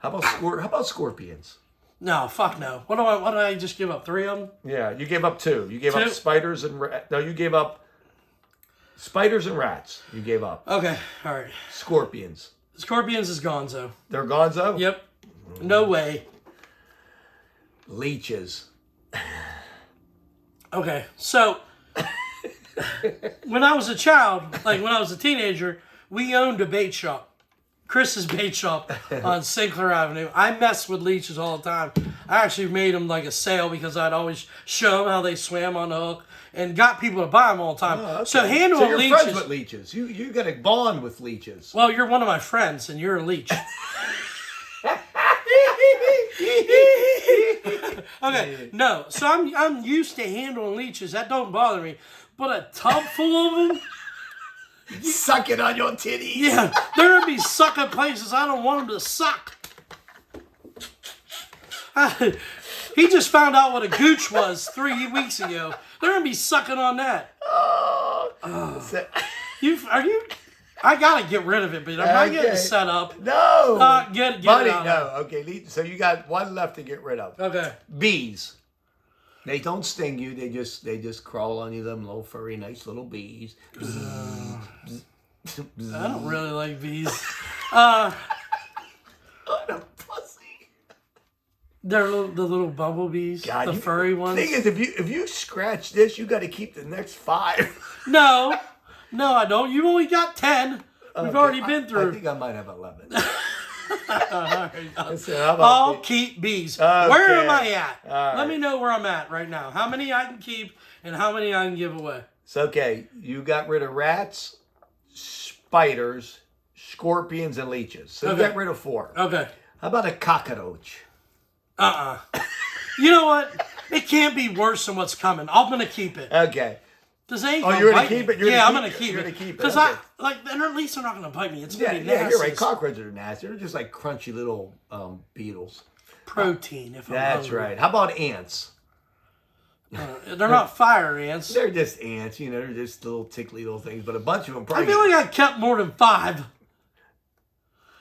[SPEAKER 2] How about scorpions?
[SPEAKER 1] No, fuck no. What did I just give up? 3 of them?
[SPEAKER 2] Yeah, you gave up 2. You gave up
[SPEAKER 1] Two?
[SPEAKER 2] spiders and you gave up spiders and rats. You gave up.
[SPEAKER 1] Okay, all right.
[SPEAKER 2] Scorpions.
[SPEAKER 1] Scorpions is gonzo.
[SPEAKER 2] They're gonzo?
[SPEAKER 1] Yep. No way.
[SPEAKER 2] Leeches.
[SPEAKER 1] Okay, so when I was a child, like when I was a teenager, we owned a bait shop. Chris's bait shop on Sinclair Avenue. I messed with leeches all the time. I actually made them like a sale because I'd always show them how they swam on the hook and got people to buy them all the time.
[SPEAKER 2] Oh, okay.
[SPEAKER 1] So handling
[SPEAKER 2] so you're
[SPEAKER 1] leeches.
[SPEAKER 2] friends with leeches. You got a bond with leeches.
[SPEAKER 1] Well, you're one of my friends and you're a leech. Okay, no. So I'm used to handling leeches. That don't bother me. But a tub full of them.
[SPEAKER 2] Suck it on your titties.
[SPEAKER 1] Yeah, they're gonna be sucking places I don't want them to suck. He just found out what a gooch was 3 weeks ago. They're gonna be sucking on that. Are you? I gotta get rid of it, but I'm not getting set up.
[SPEAKER 2] No.
[SPEAKER 1] Get
[SPEAKER 2] Buddy,
[SPEAKER 1] it out.
[SPEAKER 2] no. Okay, so you got one left to get rid of.
[SPEAKER 1] Okay.
[SPEAKER 2] Bees. They don't sting you. They just crawl on you. Them little furry, nice little bees.
[SPEAKER 1] I don't really like bees.
[SPEAKER 2] What a pussy.
[SPEAKER 1] They're the little bumblebees,
[SPEAKER 2] God,
[SPEAKER 1] the furry ones.
[SPEAKER 2] Thing is, if you scratch this, you got to keep the next 5.
[SPEAKER 1] No, I don't. You only got 10. We've already been through.
[SPEAKER 2] I think I might have 11.
[SPEAKER 1] I'll keep bees.
[SPEAKER 2] Okay.
[SPEAKER 1] Where am I at?
[SPEAKER 2] All
[SPEAKER 1] Let
[SPEAKER 2] right.
[SPEAKER 1] me know where I'm at right now. How many I can keep and how many I can give away.
[SPEAKER 2] So, okay, you got rid of rats, spiders, scorpions, and leeches. So you got rid of 4.
[SPEAKER 1] Okay.
[SPEAKER 2] How about a cockroach?
[SPEAKER 1] You know what? It can't be worse than what's coming. I'm going to keep it.
[SPEAKER 2] Okay.
[SPEAKER 1] This ain't
[SPEAKER 2] Oh,
[SPEAKER 1] gonna
[SPEAKER 2] you're gonna
[SPEAKER 1] bite
[SPEAKER 2] keep
[SPEAKER 1] me.
[SPEAKER 2] it? You're
[SPEAKER 1] Yeah, I'm
[SPEAKER 2] gonna
[SPEAKER 1] going to
[SPEAKER 2] keep it.
[SPEAKER 1] keep
[SPEAKER 2] You're
[SPEAKER 1] it.
[SPEAKER 2] gonna keep it,
[SPEAKER 1] Because
[SPEAKER 2] okay.
[SPEAKER 1] then at least they're not going to bite me. It's going
[SPEAKER 2] Yeah,
[SPEAKER 1] to be nasty.
[SPEAKER 2] you're right. Cockroaches are nasty. They're just like crunchy little beetles.
[SPEAKER 1] Protein, if I'm
[SPEAKER 2] That's
[SPEAKER 1] hungry.
[SPEAKER 2] right. How about ants?
[SPEAKER 1] They're not fire ants.
[SPEAKER 2] They're just ants, they're just little tickly little things, but a bunch of them
[SPEAKER 1] I
[SPEAKER 2] probably.
[SPEAKER 1] feel like I kept more than 5.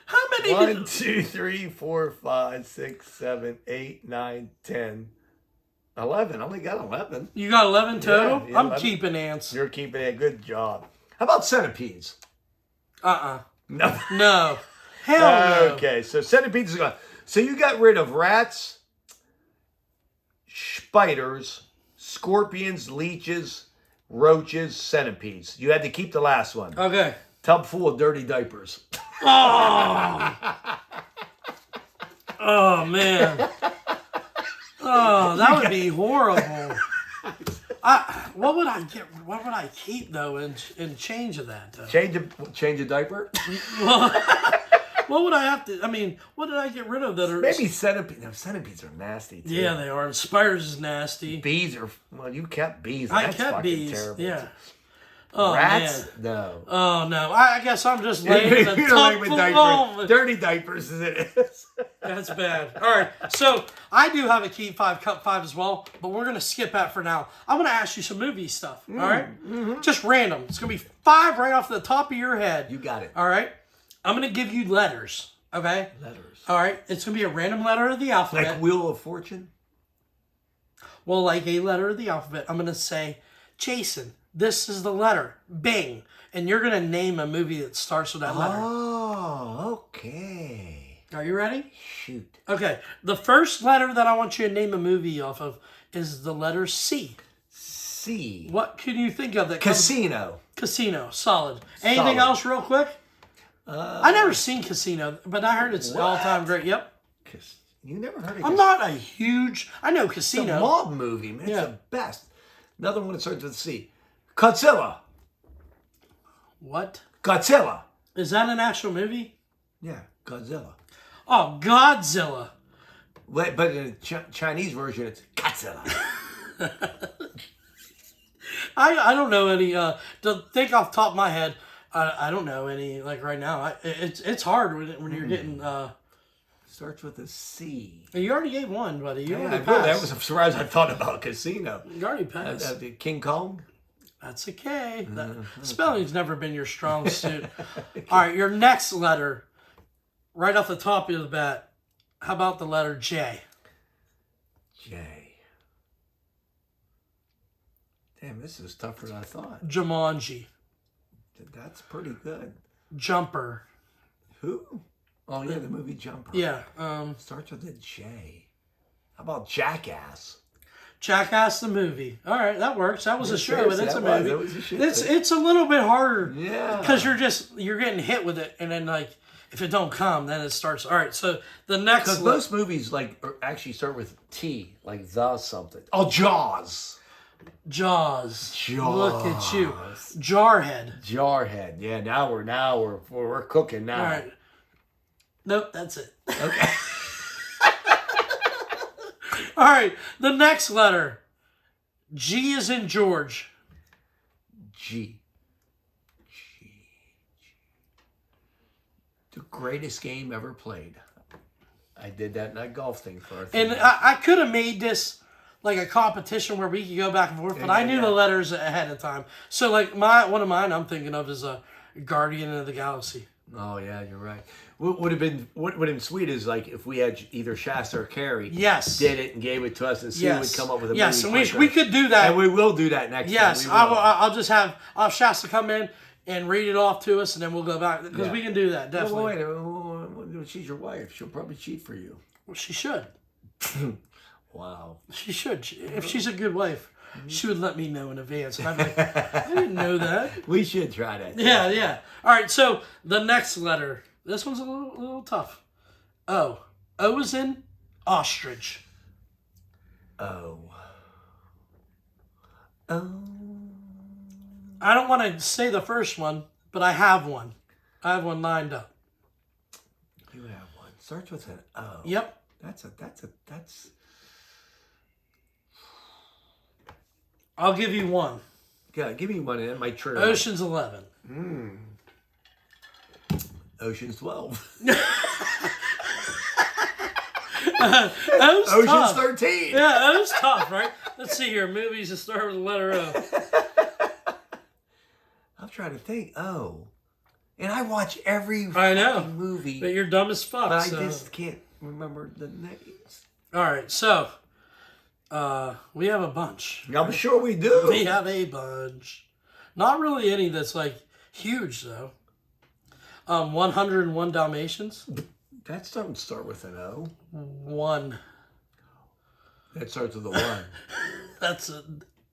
[SPEAKER 1] How many?
[SPEAKER 2] 1, 2, 3, 4, 5, 6, 7, 8, 9, 10, 11. I only got 11.
[SPEAKER 1] You got 11 total?
[SPEAKER 2] Yeah,
[SPEAKER 1] I'm
[SPEAKER 2] 11.
[SPEAKER 1] keeping ants.
[SPEAKER 2] You're keeping it. Good job. How about centipedes?
[SPEAKER 1] No.
[SPEAKER 2] No.
[SPEAKER 1] Hell no.
[SPEAKER 2] Okay, so centipedes is gone. So you got rid of rats, spiders, scorpions, leeches, roaches, centipedes. You had to keep the last one.
[SPEAKER 1] Okay.
[SPEAKER 2] Tub full of dirty diapers.
[SPEAKER 1] Oh. Oh man. Oh, that would be horrible. What would I get? What would I keep though, in change of that? Though?
[SPEAKER 2] Change a diaper.
[SPEAKER 1] What would I have to? I mean, what did I get rid of that are
[SPEAKER 2] Maybe centipedes. No, centipedes are nasty too.
[SPEAKER 1] Yeah, they are. And spiders is nasty.
[SPEAKER 2] Bees are. Well, you kept bees.
[SPEAKER 1] I
[SPEAKER 2] That's
[SPEAKER 1] kept
[SPEAKER 2] fucking
[SPEAKER 1] bees.
[SPEAKER 2] terrible.
[SPEAKER 1] Yeah. Oh,
[SPEAKER 2] Rats?
[SPEAKER 1] man.
[SPEAKER 2] No.
[SPEAKER 1] Oh no! I guess I'm just laying in a
[SPEAKER 2] You're
[SPEAKER 1] tub
[SPEAKER 2] laying with
[SPEAKER 1] full
[SPEAKER 2] diapers.
[SPEAKER 1] of.
[SPEAKER 2] Dirty diapers as it is.
[SPEAKER 1] That's bad. All right, so I do have a keep five, cut five as well, but we're gonna skip that for now. I'm gonna ask you some movie stuff. All right, just random. It's gonna be 5 right off the top of your head.
[SPEAKER 2] You got it.
[SPEAKER 1] All right, I'm gonna give you letters. Okay.
[SPEAKER 2] Letters.
[SPEAKER 1] All right, it's gonna be a random letter of the alphabet.
[SPEAKER 2] Like Wheel of Fortune?
[SPEAKER 1] Well, like a letter of the alphabet. I'm gonna say, Jason, this is the letter. Bing. And you're gonna name a movie that starts with that letter.
[SPEAKER 2] Oh, okay.
[SPEAKER 1] Are you ready?
[SPEAKER 2] Shoot.
[SPEAKER 1] Okay. The first letter that I want you to name a movie off of is the letter C.
[SPEAKER 2] C.
[SPEAKER 1] What can you think of that?
[SPEAKER 2] Casino.
[SPEAKER 1] Casino. Solid. Anything else real quick? I never seen Casino, but I heard it's all-time great. Yep.
[SPEAKER 2] You never heard of
[SPEAKER 1] I'm not a huge... I know Casino.
[SPEAKER 2] It's a mob movie, man. It's the best. Another one that starts with C. Godzilla.
[SPEAKER 1] What?
[SPEAKER 2] Godzilla.
[SPEAKER 1] Is that an actual movie?
[SPEAKER 2] Yeah, Godzilla.
[SPEAKER 1] Oh, Godzilla.
[SPEAKER 2] Wait, but in the Chinese version, it's Godzilla.
[SPEAKER 1] I don't know any. To think off the top of my head, I don't know any like right now. It's hard when you're getting.
[SPEAKER 2] Starts with a C.
[SPEAKER 1] You already gave one, buddy. You already
[SPEAKER 2] I
[SPEAKER 1] passed.
[SPEAKER 2] that was a surprise. I thought about Casino.
[SPEAKER 1] You already passed.
[SPEAKER 2] King Kong.
[SPEAKER 1] That's a K. Spelling's never been your strong suit. All right, your next letter, right off the top of the bat. How about the letter J?
[SPEAKER 2] J. Damn, this is tougher than I thought.
[SPEAKER 1] Jumanji.
[SPEAKER 2] That's pretty good.
[SPEAKER 1] Jumper.
[SPEAKER 2] Who? Oh yeah, the movie Jumper.
[SPEAKER 1] Yeah.
[SPEAKER 2] Starts with a J. How about Jackass?
[SPEAKER 1] Jackass the movie. All right, that works. That was a show, but it's a movie.
[SPEAKER 2] That was a shit.
[SPEAKER 1] It's a little bit harder.
[SPEAKER 2] Yeah.
[SPEAKER 1] Because you're getting hit with it, and then like if it don't come, then it starts. All right, so the next.
[SPEAKER 2] Because most movies actually start with T, like the something. Oh, Jaws.
[SPEAKER 1] Jaws. Look at you, Jarhead.
[SPEAKER 2] Jarhead. Yeah. Now we're cooking now.
[SPEAKER 1] All right. Nope, that's it.
[SPEAKER 2] Okay.
[SPEAKER 1] All right, the next letter. G is in George.
[SPEAKER 2] G. The greatest game ever played. I did that in that golf thing for our thing.
[SPEAKER 1] And I could have made this like a competition where we could go back and forth, but I knew the letters ahead of time. So like one of mine I'm thinking of is a Guardian of the Galaxy.
[SPEAKER 2] Oh yeah, you're right. What would have been sweet is like if we had either Shasta or Carrie did it and gave it to us and see would come up with a
[SPEAKER 1] yes,
[SPEAKER 2] movie.
[SPEAKER 1] and we could do that.
[SPEAKER 2] And we will do that next time.
[SPEAKER 1] Yes, I'll just have Shasta come in and read it off to us, and then we'll go back because we can do that definitely.
[SPEAKER 2] Wait, she's your wife. She'll probably cheat for you.
[SPEAKER 1] Well, she should.
[SPEAKER 2] Wow.
[SPEAKER 1] She should. If she's a good wife, she would let me know in advance. And I'd be like, I didn't know that.
[SPEAKER 2] We should try that.
[SPEAKER 1] Yeah. All right, so the next letter. This one's a little tough. O. O is in ostrich.
[SPEAKER 2] Oh.
[SPEAKER 1] I don't want to say the first one, but I have one. I have one lined up.
[SPEAKER 2] You have one. Starts with an O.
[SPEAKER 1] Yep.
[SPEAKER 2] That's.
[SPEAKER 1] I'll give you one.
[SPEAKER 2] Yeah, give me one and it might trigger.
[SPEAKER 1] Ocean's 11.
[SPEAKER 2] Ocean's 12.
[SPEAKER 1] Ocean's
[SPEAKER 2] tough. 13.
[SPEAKER 1] Yeah, O's tough, right? Let's see here. Movies that start with the letter O.
[SPEAKER 2] I'm trying to think. Oh. And I watch every movie.
[SPEAKER 1] But you're dumb as fuck.
[SPEAKER 2] But I just can't remember the names.
[SPEAKER 1] All right, so we have a bunch.
[SPEAKER 2] I'm sure we do.
[SPEAKER 1] We have a bunch. Not really any that's like huge though. 101 Dalmatians.
[SPEAKER 2] That doesn't start with an O.
[SPEAKER 1] 1.
[SPEAKER 2] That starts with a 1.
[SPEAKER 1] That's a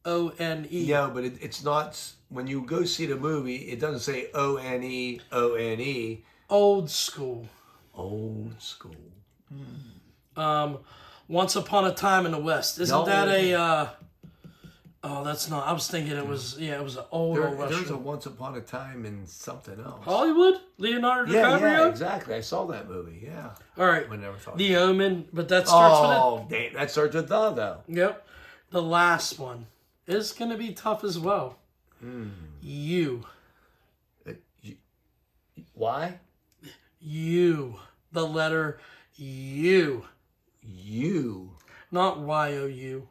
[SPEAKER 1] O-N-E.
[SPEAKER 2] Yeah, but it's not. When you go see the movie, it doesn't say O-N-E, O-N-E.
[SPEAKER 1] Old school.
[SPEAKER 2] Old school.
[SPEAKER 1] Once Upon a Time in the West. Isn't
[SPEAKER 2] No.
[SPEAKER 1] that a... Oh, that's not... I was thinking it was... Yeah, it was an old Western.
[SPEAKER 2] There's a Once Upon a Time in something else.
[SPEAKER 1] Hollywood? Leonardo DiCaprio?
[SPEAKER 2] Yeah, exactly. I saw that movie, yeah.
[SPEAKER 1] All right.
[SPEAKER 2] I never thought
[SPEAKER 1] The Omen, but that starts with it.
[SPEAKER 2] Oh, damn. That starts with the, though.
[SPEAKER 1] Yep. The last one is going to be tough as well. You.
[SPEAKER 2] Why?
[SPEAKER 1] You. The letter U.
[SPEAKER 2] You.
[SPEAKER 1] Not Y-O-U.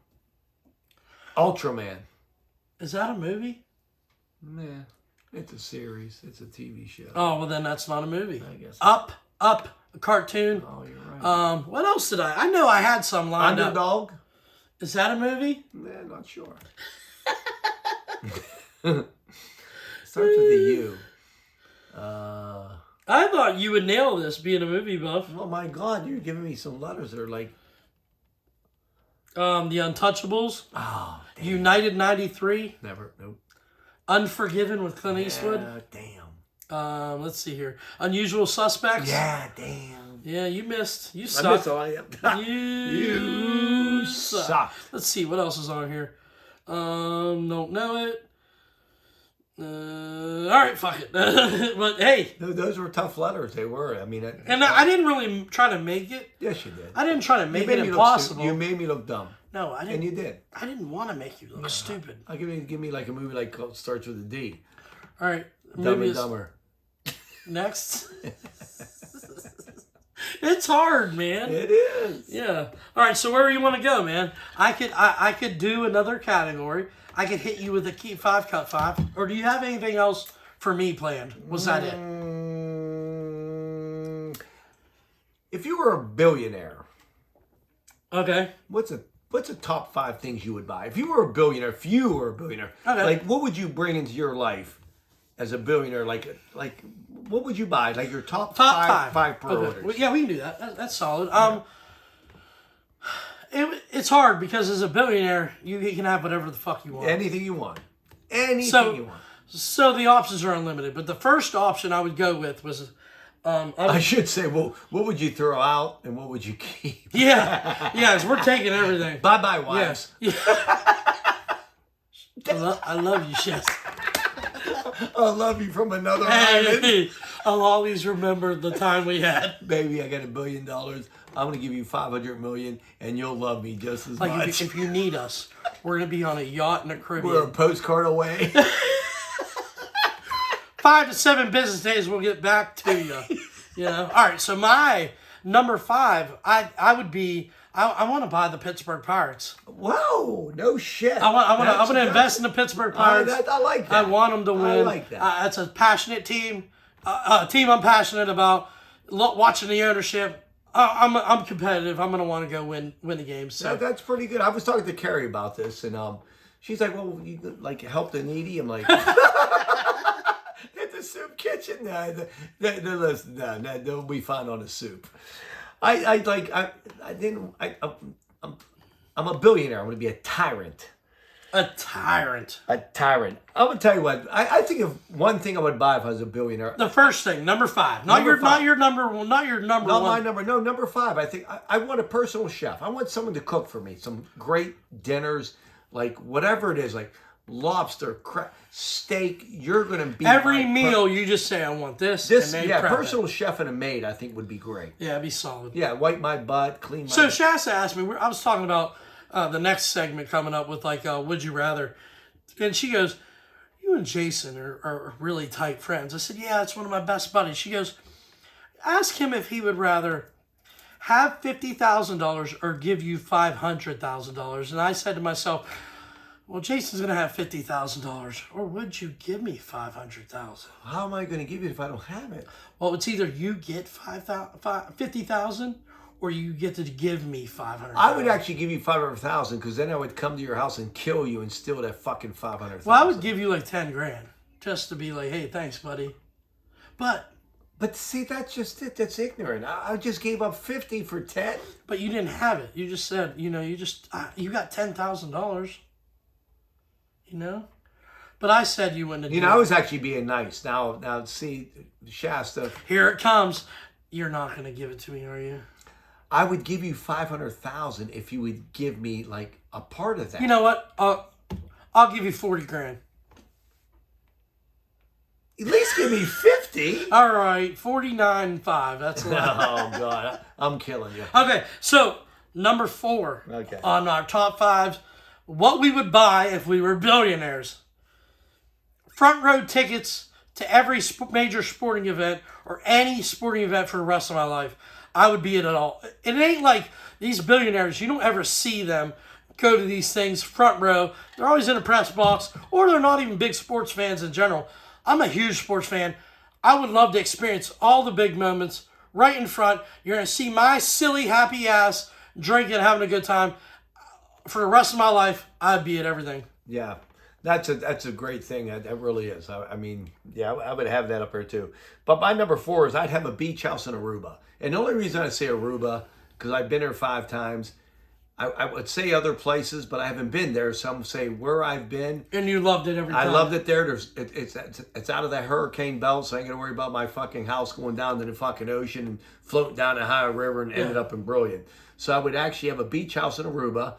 [SPEAKER 2] Ultraman.
[SPEAKER 1] Is that a movie?
[SPEAKER 2] Nah. It's a series. It's a TV show.
[SPEAKER 1] Oh, well then that's not a movie.
[SPEAKER 2] I guess.
[SPEAKER 1] Up, a cartoon.
[SPEAKER 2] Oh, you're right.
[SPEAKER 1] What else did I know I had some lined up.
[SPEAKER 2] Underdog?
[SPEAKER 1] Is that a movie?
[SPEAKER 2] Nah, not sure. Starts with the U.
[SPEAKER 1] I thought you would nail this being a movie buff.
[SPEAKER 2] Oh my God, you're giving me some letters that are like...
[SPEAKER 1] The Untouchables.
[SPEAKER 2] Oh, damn.
[SPEAKER 1] United 93.
[SPEAKER 2] Never, nope.
[SPEAKER 1] Unforgiven with Clint Eastwood.
[SPEAKER 2] Damn.
[SPEAKER 1] Let's see here. Unusual Suspects.
[SPEAKER 2] Yeah, damn.
[SPEAKER 1] Yeah, you missed. You
[SPEAKER 2] I
[SPEAKER 1] suck.
[SPEAKER 2] missed all of
[SPEAKER 1] You
[SPEAKER 2] suck.
[SPEAKER 1] Let's see what else is on here. Don't know it. All right, fuck it. But hey,
[SPEAKER 2] No, those were tough letters. They were. I mean,
[SPEAKER 1] I didn't really try to make it.
[SPEAKER 2] yes, you did.
[SPEAKER 1] I didn't try to make
[SPEAKER 2] You made
[SPEAKER 1] it
[SPEAKER 2] me
[SPEAKER 1] impossible.
[SPEAKER 2] You made me look dumb,
[SPEAKER 1] No, I didn't.
[SPEAKER 2] and you did.
[SPEAKER 1] I didn't want to make you look stupid.
[SPEAKER 2] I'll give me like a movie like called starts with a D.
[SPEAKER 1] All right,
[SPEAKER 2] Dumb
[SPEAKER 1] movie
[SPEAKER 2] and
[SPEAKER 1] is
[SPEAKER 2] Dumber.
[SPEAKER 1] next. It's hard, man.
[SPEAKER 2] It is.
[SPEAKER 1] Yeah. All right. So where do you want to go, man? I could do another category. I could hit you with a key 5 cut 5. Or do you have anything else for me planned? Was that it?
[SPEAKER 2] If you were a billionaire,
[SPEAKER 1] Okay.
[SPEAKER 2] what's a top 5 things you would buy? If you were a billionaire,
[SPEAKER 1] Okay.
[SPEAKER 2] like what would you bring into your life as a billionaire? Like what would you buy? Like your top five priorities.
[SPEAKER 1] Okay. Well, yeah, we can do that. That's solid. It's hard because as a billionaire, you can have whatever the fuck you want.
[SPEAKER 2] Anything you want. Anything you want.
[SPEAKER 1] So the options are unlimited. But the first option I would go with was,
[SPEAKER 2] I should say, well, what would you throw out and what would you keep?
[SPEAKER 1] yeah, 'cause we're taking everything.
[SPEAKER 2] Bye-bye, wives.
[SPEAKER 1] Yeah. I love you, Chef.
[SPEAKER 2] I love you from another island.
[SPEAKER 1] Hey, I'll always remember the time we had.
[SPEAKER 2] Baby, I got $1 billion. I'm going to give you 500 million and you'll love me just as
[SPEAKER 1] Like
[SPEAKER 2] much.
[SPEAKER 1] if you need us, we're gonna be on a yacht in the Caribbean.
[SPEAKER 2] We're a postcard away.
[SPEAKER 1] 5 to 7 business days, we'll get back to you. You know. All right. So my number 5, I would be. I want to buy the Pittsburgh Pirates.
[SPEAKER 2] Whoa, no shit.
[SPEAKER 1] I want to invest in the Pittsburgh Pirates.
[SPEAKER 2] I like that.
[SPEAKER 1] I want them to win.
[SPEAKER 2] I like that.
[SPEAKER 1] It's a passionate team. A team I'm passionate about. Watching the ownership. I'm competitive. I'm gonna want to go win the game. So
[SPEAKER 2] That's pretty good. I was talking to Carrie about this, and she's like, "Well, you like help the needy." I'm like, "At the soup kitchen, no, they'll be fine on the soup." I'm a billionaire. I'm gonna be a tyrant.
[SPEAKER 1] a tyrant.
[SPEAKER 2] A tyrant. I'm gonna tell you what. I think of one thing I would buy if I was a billionaire.
[SPEAKER 1] The first thing, number 5. Not your number one.
[SPEAKER 2] Not my number. No, number 5. I think I want a personal chef. I want someone to cook for me. Some great dinners, like whatever it is, like lobster, steak. You're gonna be
[SPEAKER 1] every meal. You just say, I want this.
[SPEAKER 2] This,
[SPEAKER 1] and
[SPEAKER 2] yeah,
[SPEAKER 1] prep
[SPEAKER 2] personal
[SPEAKER 1] it.
[SPEAKER 2] chef and a maid. I think would be great.
[SPEAKER 1] Yeah, it'd be solid.
[SPEAKER 2] Yeah, wipe my butt, clean my.
[SPEAKER 1] So Shasta asked me. I was talking about the next segment coming up with like, would you rather? And she goes, "You and Jason are really tight friends." I said, "Yeah, it's one of my best buddies." She goes, "Ask him if he would rather have $50,000 or give you $500,000." And I said to myself, "Well, Jason's gonna have $50,000, or would you give me $500,000?"
[SPEAKER 2] How am I going to give it if I don't have it?
[SPEAKER 1] Well, it's either you get $50,000 or you get to give me $500,000.
[SPEAKER 2] I would actually give you 500,000 because then I would come to your house and kill you and steal that fucking 500,000.
[SPEAKER 1] Well, I would give you like 10 grand just to be like, "Hey, thanks, buddy." But
[SPEAKER 2] But see, that's just it. That's ignorant. I just gave up 50 for 10.
[SPEAKER 1] But you didn't have it. You just said, you got $10,000. But I said you wouldn't have
[SPEAKER 2] I was actually being nice. Now, see, Shasta.
[SPEAKER 1] Here it comes. You're not going to give it to me, are you?
[SPEAKER 2] I would give you $500,000 if you would give me like a part of that.
[SPEAKER 1] You know what? I'll give you 40 grand.
[SPEAKER 2] At least give me 50.
[SPEAKER 1] All right, 49.5. That's a lot.
[SPEAKER 2] Oh God, I'm killing you.
[SPEAKER 1] Okay, so number 4 on our top 5, what we would buy if we were billionaires. Front row tickets to every major sporting event or any sporting event for the rest of my life. I would be at it all. It ain't like these billionaires, you don't ever see them go to these things front row. They're always in a press box, or they're not even big sports fans in general. I'm a huge sports fan. I would love to experience all the big moments right in front. You're going to see my silly, happy ass drinking, having a good time. For the rest of my life, I'd be at everything.
[SPEAKER 2] Yeah, that's a great thing. That really is. I mean, yeah, I would have that up there too. But my number 4 is I'd have a beach house in Aruba. And the only reason I say Aruba, because I've been there 5 times. I would say other places, but I haven't been there. Some say where I've been.
[SPEAKER 1] And you loved it every time.
[SPEAKER 2] I loved it there. It's out of that hurricane belt, so I ain't going to worry about my fucking house going down to the fucking ocean and floating down the Ohio River and ended up in Brilliant. So I would actually have a beach house in Aruba,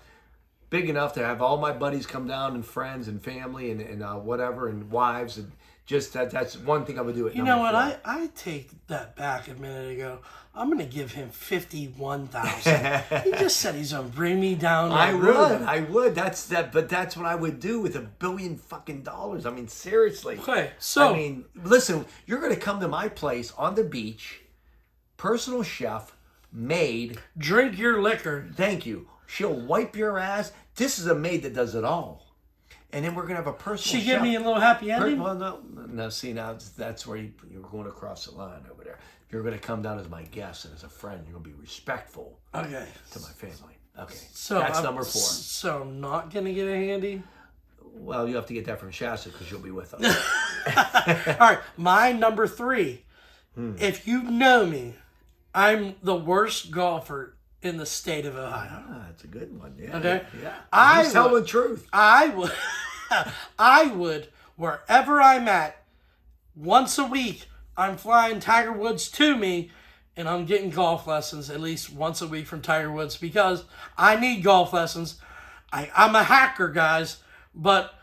[SPEAKER 2] big enough to have all my buddies come down and friends and family and whatever and wives. And just that's one thing I would do at
[SPEAKER 1] You know what? I take that back a minute ago. I'm going to give him $51,000. He just said he's going to bring me down.
[SPEAKER 2] I would. But that's what I would do with $1 billion fucking dollars. I mean, seriously.
[SPEAKER 1] Okay, so
[SPEAKER 2] I mean, listen. You're going to come to my place on the beach, personal chef, maid.
[SPEAKER 1] Drink your liquor.
[SPEAKER 2] Thank you. She'll wipe your ass. This is a maid that does it all. And then we're going to have a personal chef.
[SPEAKER 1] She give me a little happy ending?
[SPEAKER 2] Well, no. See, now that's where you're going across the line over there. You're going to come down as my guest and as a friend. You're going to be respectful to my family. Okay, so that's number 4.
[SPEAKER 1] So I'm not going to get a handy?
[SPEAKER 2] Well, you have to get that from Shasta because you'll be with us.
[SPEAKER 1] All right, my number 3. If you know me, I'm the worst golfer in the state of Ohio.
[SPEAKER 2] That's a good one. Yeah.
[SPEAKER 1] Okay?
[SPEAKER 2] Yeah. Just tell the truth.
[SPEAKER 1] I would, wherever I'm at, once a week, I'm flying Tiger Woods to me, and I'm getting golf lessons at least once a week from Tiger Woods because I need golf lessons. I'm a hacker, guys, but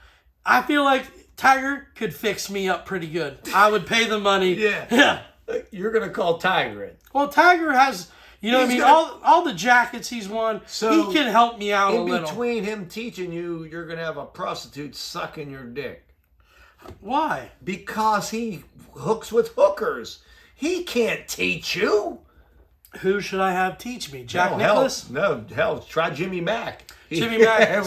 [SPEAKER 1] I feel like Tiger could fix me up pretty good. I would pay the money.
[SPEAKER 2] Yeah. You're going to call Tiger in.
[SPEAKER 1] Well, Tiger has, all the jackets he's won, so he can help me out a little.
[SPEAKER 2] In between him teaching you, you're going to have a prostitute sucking your dick.
[SPEAKER 1] Why?
[SPEAKER 2] Because he hooks with hookers. He can't teach you.
[SPEAKER 1] Who should I have teach me? Jack Nicklaus?
[SPEAKER 2] Hell, try Jimmy Mack.
[SPEAKER 1] Jimmy Mack,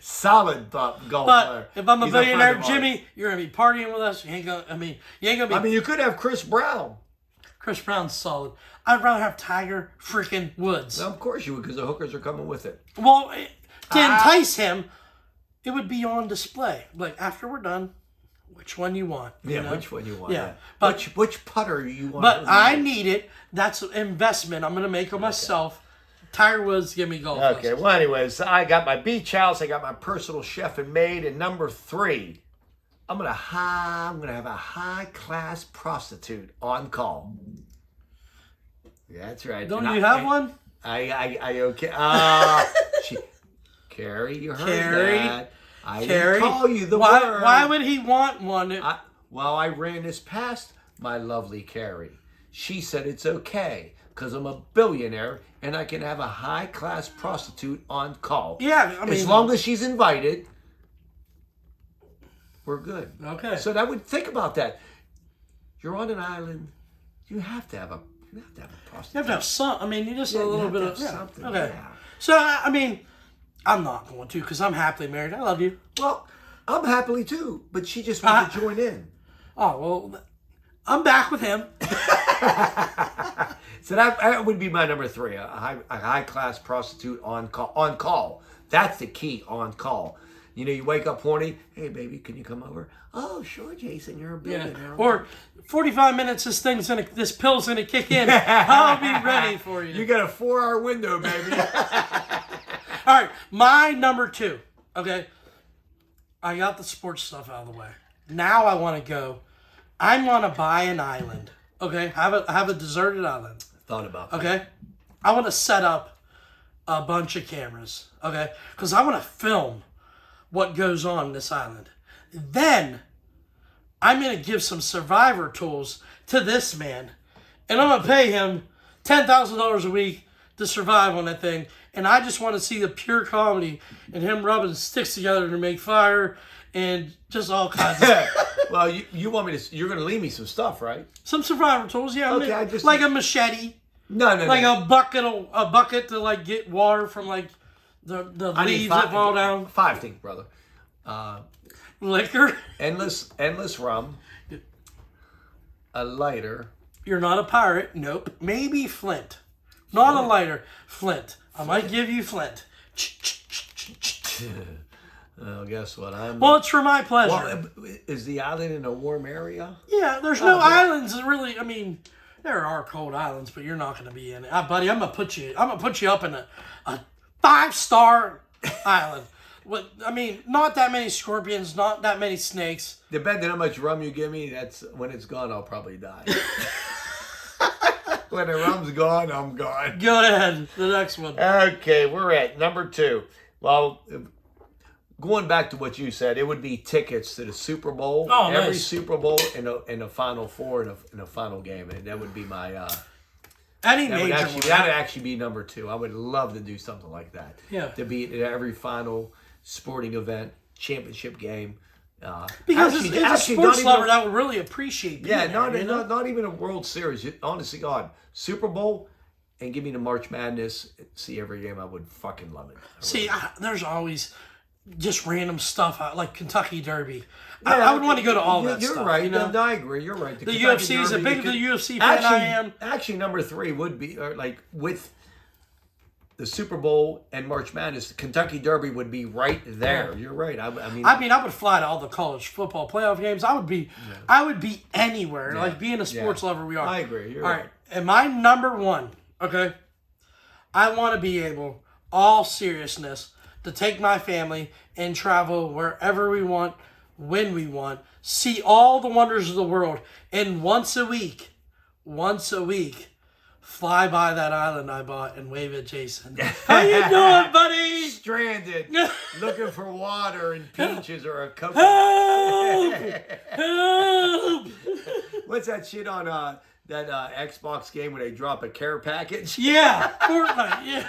[SPEAKER 2] solid golf player.
[SPEAKER 1] If I'm a billionaire, Jimmy, you're gonna be partying with us. You ain't gonna be.
[SPEAKER 2] You could have Chris Brown.
[SPEAKER 1] Chris Brown's solid. I'd rather have Tiger freaking Woods.
[SPEAKER 2] Well, of course you would, because the hookers are coming with it.
[SPEAKER 1] Well, to entice him, it would be on display. Like after we're done. Which one you want?
[SPEAKER 2] Which one you want?
[SPEAKER 1] Yeah.
[SPEAKER 2] But which putter you want?
[SPEAKER 1] But I need it. That's an investment I'm going to make on myself. Tiger Woods, give me golf.
[SPEAKER 2] Okay. Well, anyways, I got my beach house. I got my personal chef and maid. And number 3, I'm gonna have a high class prostitute on call. That's right.
[SPEAKER 1] Don't you have one?
[SPEAKER 2] I okay. Carrie, you heard that. I
[SPEAKER 1] Carrie,
[SPEAKER 2] didn't call you the word.
[SPEAKER 1] Why would he want one?
[SPEAKER 2] I ran this past my lovely Carrie. She said it's okay because I'm a billionaire and I can have a high-class prostitute on call.
[SPEAKER 1] Yeah,
[SPEAKER 2] as long as she's invited, we're good.
[SPEAKER 1] Okay.
[SPEAKER 2] So think about that. You're on an island. You have to have a prostitute.
[SPEAKER 1] You have to have some. You just a little bit of
[SPEAKER 2] something.
[SPEAKER 1] Okay.
[SPEAKER 2] Yeah.
[SPEAKER 1] So I'm not going to because I'm happily married. I love you.
[SPEAKER 2] Well, I'm happily too, but she just wants to join in.
[SPEAKER 1] Oh, well, I'm back with him.
[SPEAKER 2] So that would be my number 3, a high class prostitute on call. That's the key, on call. You know, you wake up horny. Hey, baby, can you come over? Oh, sure, Jason, you're a
[SPEAKER 1] Yeah.
[SPEAKER 2] billionaire.
[SPEAKER 1] Or 45 minutes, this pill's gonna kick in. I'll be ready for you.
[SPEAKER 2] You got a 4-hour window, baby.
[SPEAKER 1] All right, my number 2. Okay, I got the sports stuff out of the way. Now I want to go. I want to buy an island. Okay, have a deserted island.
[SPEAKER 2] Thought about that.
[SPEAKER 1] Okay, I want to set up a bunch of cameras. Okay, because I want to film what goes on in this island. Then I'm gonna give some survivor tools to this man, and I'm gonna pay him $10,000 a week to survive on that thing. And I just want to see the pure comedy and him rubbing sticks together to make fire and just all kinds of stuff.
[SPEAKER 2] Well, you want me to? You're going to leave me some stuff, right?
[SPEAKER 1] Some survivor tools, yeah.
[SPEAKER 2] Okay,
[SPEAKER 1] like a machete,
[SPEAKER 2] No.
[SPEAKER 1] like a bucket to like get water from like the leaves that fall down.
[SPEAKER 2] 5 things, brother.
[SPEAKER 1] Liquor.
[SPEAKER 2] Endless rum. A lighter.
[SPEAKER 1] You're not a pirate. Nope. Maybe flint. Not a lighter. Flint. I might give you flint.
[SPEAKER 2] Oh, guess what?
[SPEAKER 1] Well, it's for my pleasure.
[SPEAKER 2] Well, is the island in a warm area?
[SPEAKER 1] Yeah, there's no islands that really. I mean, there are cold islands, but you're not going to be in it, buddy. I'm gonna put you up in a 5-star island. With, I mean, not that many scorpions, not that many snakes.
[SPEAKER 2] Depending on how much rum you give me, that's when it's gone. I'll probably die. When the rum's gone, I'm gone.
[SPEAKER 1] Go ahead. The next one.
[SPEAKER 2] Okay, we're at number 2. Well, going back to what you said, it would be tickets to the Super Bowl.
[SPEAKER 1] Oh,
[SPEAKER 2] every
[SPEAKER 1] nice.
[SPEAKER 2] Super Bowl in a Final Four in a final game, and that would be my.
[SPEAKER 1] Any
[SPEAKER 2] That would
[SPEAKER 1] major
[SPEAKER 2] actually,
[SPEAKER 1] one.
[SPEAKER 2] that'd actually be number 2. I would love to do something like that.
[SPEAKER 1] Yeah.
[SPEAKER 2] To be at every final sporting event, championship game.
[SPEAKER 1] Because
[SPEAKER 2] actually,
[SPEAKER 1] as a
[SPEAKER 2] actually,
[SPEAKER 1] sports
[SPEAKER 2] not even-
[SPEAKER 1] lover, that would really appreciate being
[SPEAKER 2] Yeah,
[SPEAKER 1] there,
[SPEAKER 2] not even a World Series. Honestly, God, Super Bowl, and give me the March Madness. See every game. I would fucking love it.
[SPEAKER 1] See, there's always just random stuff like Kentucky Derby. I would want to go to all that
[SPEAKER 2] You're
[SPEAKER 1] stuff.
[SPEAKER 2] right.
[SPEAKER 1] You know?
[SPEAKER 2] No, I agree. You're right.
[SPEAKER 1] The UFC is a big UFC fan.
[SPEAKER 2] Actually,
[SPEAKER 1] I am.
[SPEAKER 2] Actually, number 3 would be like with the Super Bowl and March Madness. The Kentucky Derby would be right there. You're right. I mean,
[SPEAKER 1] I would fly to all the college football playoff games. I would be anywhere. Like being a sports lover, we are.
[SPEAKER 2] I agree. You're
[SPEAKER 1] All
[SPEAKER 2] right.
[SPEAKER 1] right, and my number 1, okay, I want to be able, all seriousness, to take my family and travel wherever we want, when we want, see all the wonders of the world, and once a week, fly by that island I bought and wave at Jason. How you doing, buddy?
[SPEAKER 2] Stranded, looking for water and peaches or a coconut.
[SPEAKER 1] Help! Help!
[SPEAKER 2] What's that shit on that Xbox game where they drop a care package?
[SPEAKER 1] Yeah, Fortnite, yeah.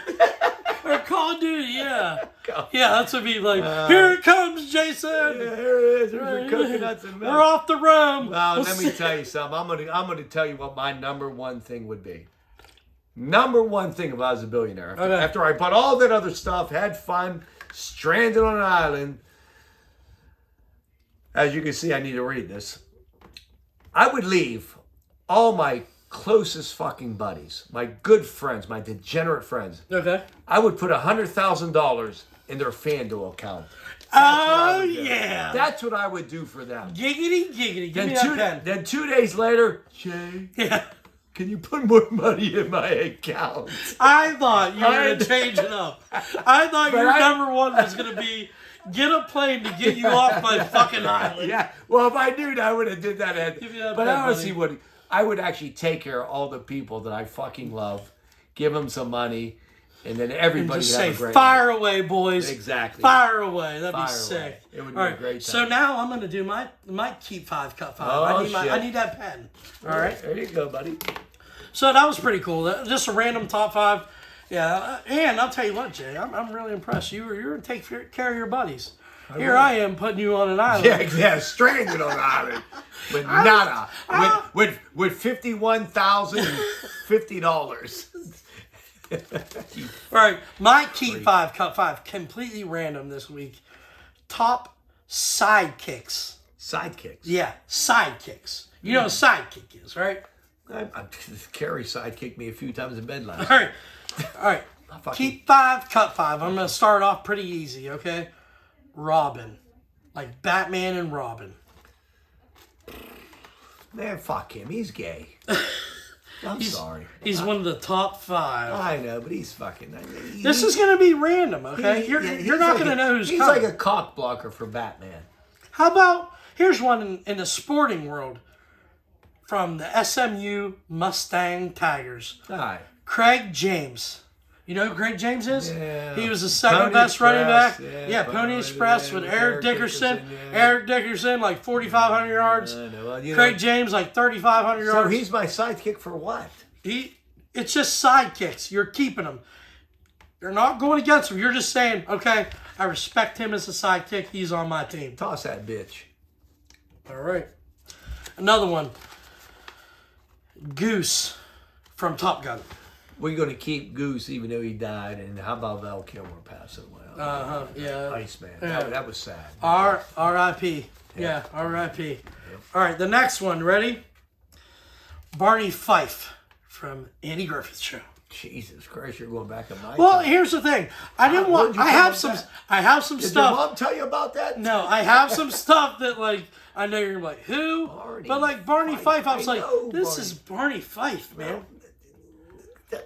[SPEAKER 1] Or Call of Duty, yeah. Yeah, that's what be like, here it comes, Jason!
[SPEAKER 2] Yeah, here it is. There's your coconuts and milk.
[SPEAKER 1] We're off the roam.
[SPEAKER 2] Well, let me tell you something. I'm gonna tell you what my number 1 thing would be. Number 1 thing if I was a billionaire. After I bought all that other stuff, had fun, stranded on an island. As you can see, I need to read this. I would leave all my closest fucking buddies, my good friends, my degenerate friends.
[SPEAKER 1] Okay.
[SPEAKER 2] I would put $100,000 in their FanDuel account.
[SPEAKER 1] Oh, yeah.
[SPEAKER 2] That's what I would do for them.
[SPEAKER 1] Giggity. Give me that pen.
[SPEAKER 2] Then 2 days later, Jay,
[SPEAKER 1] Yeah.
[SPEAKER 2] can you put more money in my account?
[SPEAKER 1] I thought you were going to change it up. I thought your
[SPEAKER 2] I-
[SPEAKER 1] number 1 was going to be, get a plane to get you off my fucking island.
[SPEAKER 2] Yeah. Well, if I knew that, I would have did that.
[SPEAKER 1] Give me that
[SPEAKER 2] But
[SPEAKER 1] pen,
[SPEAKER 2] I honestly
[SPEAKER 1] buddy.
[SPEAKER 2] I would actually take care of all the people that I fucking love, give them some money, and then everybody
[SPEAKER 1] Just
[SPEAKER 2] would
[SPEAKER 1] say,
[SPEAKER 2] have a great
[SPEAKER 1] fire away, boys.
[SPEAKER 2] Exactly.
[SPEAKER 1] Fire away. That'd
[SPEAKER 2] Fire
[SPEAKER 1] be sick.
[SPEAKER 2] away. It would be
[SPEAKER 1] All
[SPEAKER 2] a
[SPEAKER 1] right,
[SPEAKER 2] great time.
[SPEAKER 1] so now I'm going to do my keep 5, cut 5.
[SPEAKER 2] Oh,
[SPEAKER 1] I need that pen. All right.
[SPEAKER 2] There you go, buddy.
[SPEAKER 1] So that was pretty cool. Just a random top 5. Yeah, and I'll tell you what, Jay, I'm really impressed. You're going to take care of your buddies. Here I am putting you on an island.
[SPEAKER 2] Yeah, stranded on an island with nada, with $51,050.
[SPEAKER 1] All right, my keep 5, cut 5, completely random this week. Top sidekicks.
[SPEAKER 2] Sidekicks.
[SPEAKER 1] Yeah, sidekicks. You know what a sidekick is, right?
[SPEAKER 2] Carrie sidekicked me a few times in bed last
[SPEAKER 1] All
[SPEAKER 2] night.
[SPEAKER 1] right. Keep 5, cut 5. I'm going to start off pretty easy, okay? Robin. Like Batman and Robin.
[SPEAKER 2] Man, fuck him. He's gay. I'm sorry.
[SPEAKER 1] He's one of the top 5.
[SPEAKER 2] I know, but he's fucking...
[SPEAKER 1] This is going to be random, okay? You're not going to know who's
[SPEAKER 2] he's
[SPEAKER 1] coming.
[SPEAKER 2] He's like a cock blocker for Batman.
[SPEAKER 1] How about... Here's one in the sporting world. From the SMU Mustang Tigers.
[SPEAKER 2] All right.
[SPEAKER 1] Craig James. You know who Craig James is?
[SPEAKER 2] Yeah.
[SPEAKER 1] He was the second
[SPEAKER 2] Pony
[SPEAKER 1] best running back.
[SPEAKER 2] Express,
[SPEAKER 1] Yeah, Pony Express with Eric Dickerson. Eric Dickerson, like 4,500 yards.
[SPEAKER 2] Well,
[SPEAKER 1] Craig James, like 3,500 yards.
[SPEAKER 2] So he's my sidekick for what?
[SPEAKER 1] It's just sidekicks. You're keeping him. You're not going against him. You're just saying, okay, I respect him as a sidekick. He's on my team.
[SPEAKER 2] Toss that bitch.
[SPEAKER 1] All right. Another one. Goose from Top Gun.
[SPEAKER 2] We're going to keep Goose even though he died. And how about Val Kilmer passing away?
[SPEAKER 1] Yeah.
[SPEAKER 2] Iceman.
[SPEAKER 1] Yeah.
[SPEAKER 2] That was sad.
[SPEAKER 1] R.I.P. Yeah, R.I.P. Yep. All right, the next one. Ready? Barney Fife from Andy Griffith Show.
[SPEAKER 2] Jesus Christ, you're going back in my
[SPEAKER 1] Well,
[SPEAKER 2] time.
[SPEAKER 1] here's the thing. I have some
[SPEAKER 2] Did
[SPEAKER 1] stuff.
[SPEAKER 2] your mom tell you about that?
[SPEAKER 1] No, I have some stuff that, like, I know you're like, who? But, like, Barney Fife, I was like, this is Barney Fife, man.